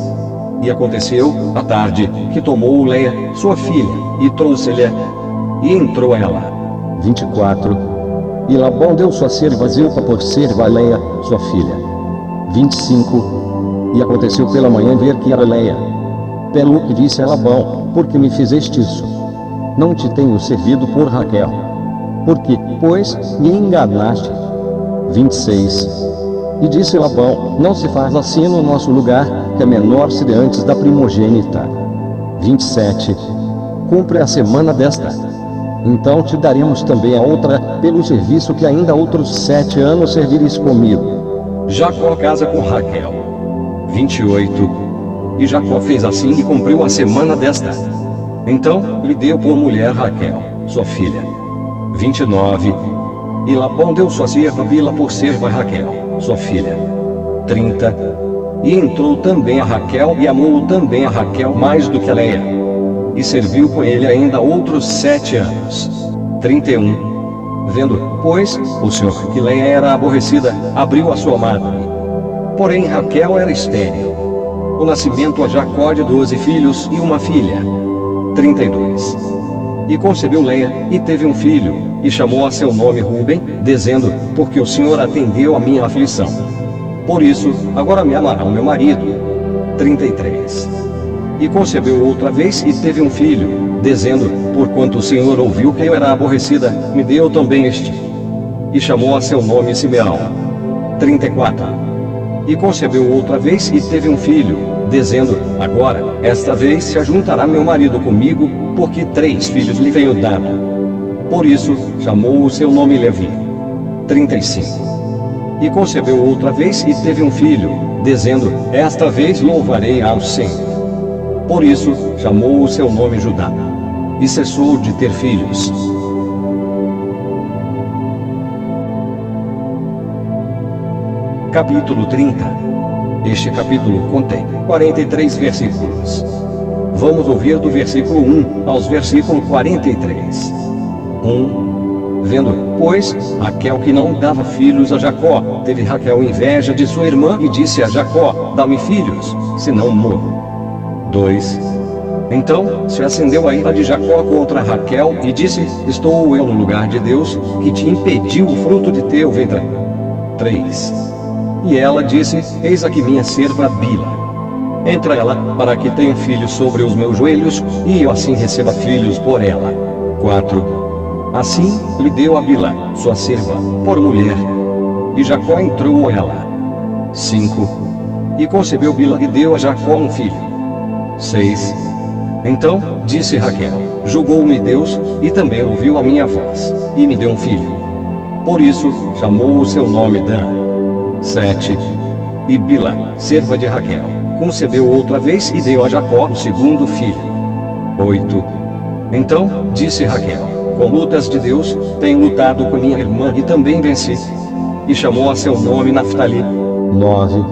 E aconteceu, à tarde, que tomou Léa, sua filha, e trouxe-lhe, e entrou ela. 24. E Labão deu sua serva Zilpa por serva a Léa, sua filha. 25. E aconteceu pela manhã ver que era Léa. Pelo que disse a Labão: porque me fizeste isso? Não te tenho servido por Raquel. Porque, pois, me enganaste. 26. E disse Labão: não se faz assim no nosso lugar, que a menor se dê antes da primogênita. 27. Cumpre a semana desta. Então te daremos também a outra, pelo serviço que ainda outros 7 anos servires comigo. Jacó casa com Raquel. 28. E Jacó fez assim e cumpriu a semana desta. Então, lhe deu por mulher Raquel, sua filha. 29. E Labão deu sua serva Bila por serva Raquel, sua filha. 30. E entrou também a Raquel e amou também a Raquel mais do que a Léa. e serviu com ele ainda outros 7 anos. 31. Vendo, pois, o Senhor que Leia era aborrecida, abriu a sua madre. Porém Raquel era estéril. O nascimento a Jacó de 12 filhos e uma filha. 32. E concebeu Leia, e teve um filho, e chamou a seu nome Ruben, dizendo, porque o Senhor atendeu a minha aflição. Por isso, agora me amará o meu marido. 33. E concebeu outra vez, e teve um filho, dizendo, porquanto o Senhor ouviu que eu era aborrecida, me deu também este. E chamou a seu nome Simeão. 34. E concebeu outra vez, e teve um filho, dizendo, agora, esta vez se ajuntará meu marido comigo, porque 3 filhos lhe venho dado. Por isso, chamou o seu nome Levi. 35. E concebeu outra vez, e teve um filho, dizendo, esta vez louvarei ao Senhor. Por isso, chamou o seu nome Judá. E cessou de ter filhos. Capítulo 30. Este capítulo contém 43 versículos. Vamos ouvir do versículo 1 aos versículo 43. 1. Vendo, pois, Raquel que não dava filhos a Jacó, teve Raquel inveja de sua irmã e disse a Jacó, dá-me filhos, senão morro. 2. Então se acendeu a ira de Jacó contra Raquel e disse, estou eu no lugar de Deus, que te impediu o fruto de teu ventre. 3. E ela disse, eis aqui minha serva Bila. Entra ela, para que tenha filhos sobre os meus joelhos, e eu assim receba filhos por ela. 4. Assim, lhe deu a Bila, sua serva, por mulher. E Jacó entrou ela. 5. E concebeu Bila e deu a Jacó um filho. 6. Então, disse Raquel, julgou-me Deus, e também ouviu a minha voz, e me deu um filho. Por isso, chamou o seu nome Dan. 7. E Bila, serva de Raquel, concebeu outra vez e deu a Jacó o segundo filho. 8. Então, disse Raquel, com lutas de Deus, tenho lutado com minha irmã e também venci. E chamou a seu nome Naftali. 9.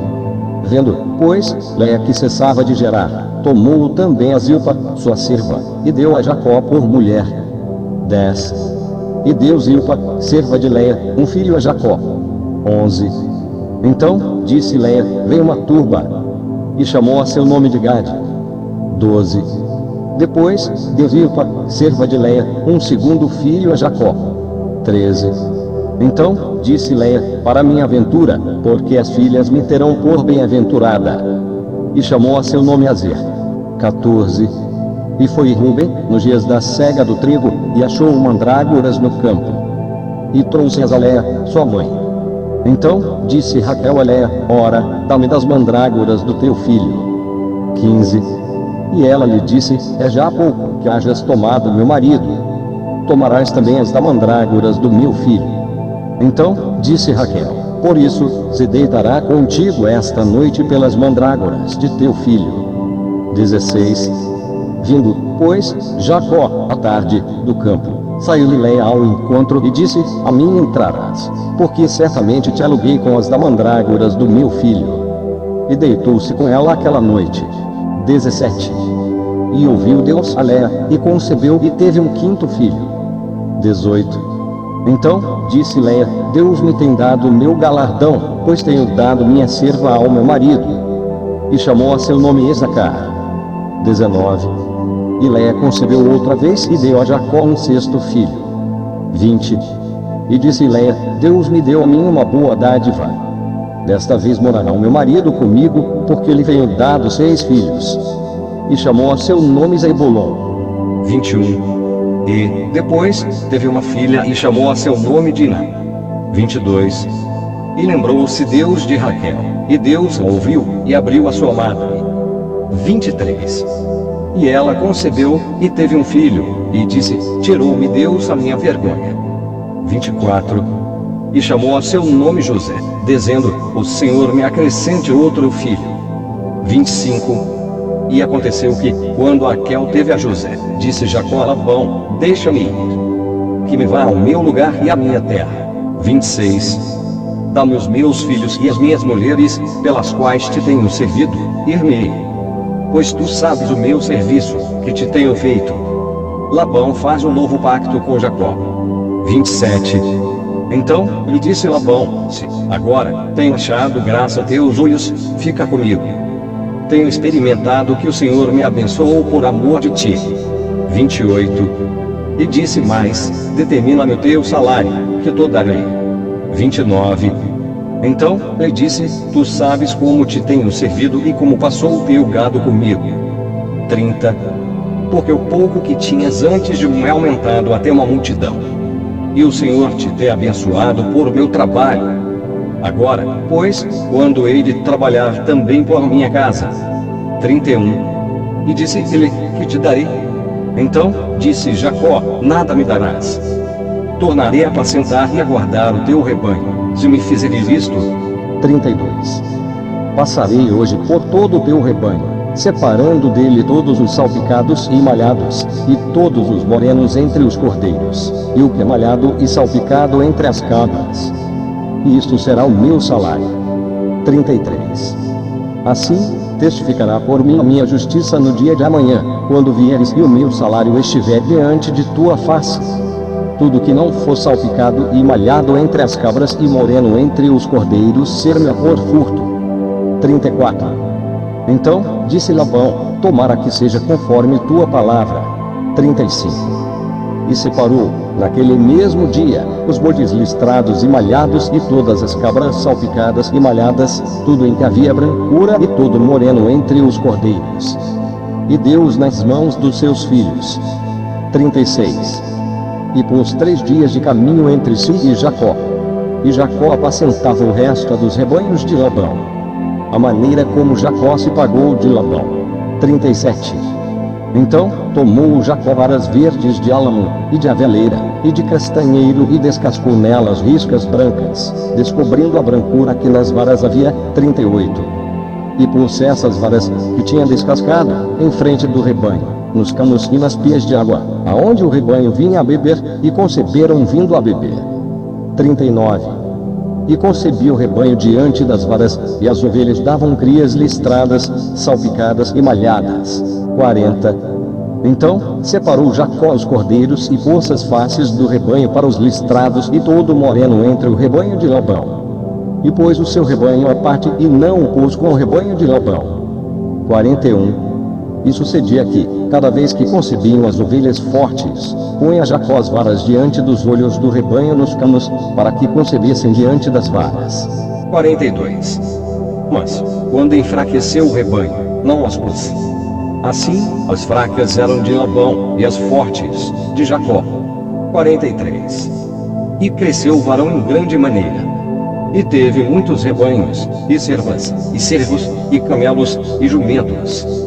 Vendo, pois, Leia que cessava de gerar, tomou também a Zilpa, sua serva, e deu a Jacó por mulher. 10. E deu Zilpa, serva de Leia, um filho a Jacó. 11. Então, disse Leia, vem uma turba, e chamou a seu nome de Gade. 12. Depois, deu Zilpa, serva de Leia, um segundo filho a Jacó. 13. Então, disse Leia, para minha aventura, porque as filhas me terão por bem-aventurada. E chamou a seu nome Azer. 14. E foi Ruben, nos dias da cega do trigo, e achou mandrágoras no campo. E trouxe-as a Leia, sua mãe. Então, disse Raquel a Leia, ora, dá-me das mandrágoras do teu filho. 15. E ela lhe disse, é já pouco que hajas tomado meu marido. Tomarás também as da mandrágoras do meu filho. Então, disse Raquel, por isso, se deitará contigo esta noite pelas mandrágoras de teu filho. 16. Vindo, pois, Jacó, à tarde, do campo, saiu-lhe Leia ao encontro e disse, a mim entrarás, porque certamente te aluguei com as da mandrágoras do meu filho. E deitou-se com ela aquela noite. 17. E ouviu Deus a Leia, e concebeu e teve um quinto filho. 18. Então, disse Leia, Deus me tem dado o meu galardão, pois tenho dado minha serva ao meu marido. E chamou a seu nome Isacar. 19. E Leia concebeu outra vez e deu a Jacó um sexto filho. 20. E disse Leia, Deus me deu a mim uma boa dádiva. Desta vez morará o meu marido comigo, porque lhe tenho dado 6 filhos. E chamou a seu nome Zebulon. 21. E, depois, teve uma filha e chamou a seu nome Diná. 22. E lembrou-se Deus de Raquel, e Deus a ouviu, e abriu a sua madre. 23. E ela concebeu, e teve um filho, e disse, tirou-me Deus a minha vergonha. 24. E chamou a seu nome José, dizendo, o Senhor me acrescente outro filho. 25. E aconteceu que, quando Raquel teve a José, disse Jacó a Labão, deixa-me ir, que me vá ao meu lugar e à minha terra. 26. Dá-me os meus filhos e as minhas mulheres, pelas quais te tenho servido, ir-me-ei. Pois tu sabes o meu serviço, que te tenho feito. Labão faz um novo pacto com Jacó. 27. Então lhe disse Labão: se agora tenho achado graça a teus olhos, fica comigo. Tenho experimentado que o Senhor me abençoou por amor de ti. 28. E disse mais: determina-me o teu salário, que te darei. 29. Então lhe disse: tu sabes como te tenho servido e como passou o teu gado comigo. 30. Porque o pouco que tinhas antes de me aumentado até uma multidão. E o Senhor te tem abençoado por meu trabalho. Agora, pois, quando hei de trabalhar também por minha casa? 31. E disse ele: que te darei? Então disse Jacó: nada me darás. Tornarei a apacentar e a guardar o teu rebanho, se me fizeres isto. 32. Passarei hoje por todo o teu rebanho, separando dele todos os salpicados e malhados, e todos os morenos entre os cordeiros, e o que é malhado e salpicado entre as cabras. E isto será o meu salário. 33. Assim testificará por mim a minha justiça no dia de amanhã, quando vieres e o meu salário estiver diante de tua face. Tudo que não for salpicado e malhado entre as cabras e moreno entre os cordeiros, ser-me por furto. 34. Então disse Labão: tomara que seja conforme tua palavra. 35. E separou, naquele mesmo dia, os bodes listrados e malhados e todas as cabras salpicadas e malhadas, tudo em que havia brancura e todo moreno entre os cordeiros. E deu-os nas mãos dos seus filhos. 36. E pôs 3 dias de caminho entre si e Jacó. E Jacó apacentava o resto dos rebanhos de Labão. A maneira como Jacó se pagou de Labão. 37. Então tomou Jacó varas verdes de álamo, e de aveleira, e de castanheiro, e descascou nelas riscas brancas, descobrindo a brancura que nas varas havia. 38. E pôs essas varas, que tinha descascado, em frente do rebanho, nos canos e nas pias de água, aonde o rebanho vinha a beber, e conceberam vindo a beber. 39. E concebia o rebanho diante das varas, e as ovelhas davam crias listradas, salpicadas e malhadas. 40. Então separou Jacó os cordeiros e pôs as faces do rebanho para os listrados e todo o moreno entre o rebanho de Labão. E pôs o seu rebanho à parte e não o pôs com o rebanho de Labão. 41. E sucedia que, cada vez que concebiam as ovelhas fortes, punha Jacó as varas diante dos olhos do rebanho nos canos, para que concebessem diante das varas. 42. Mas, quando enfraqueceu o rebanho, não as pôs. Assim, as fracas eram de Labão, e as fortes, de Jacó. 43. E cresceu o varão em grande maneira. E teve muitos rebanhos, e servas, e servos, e camelos, e jumentos.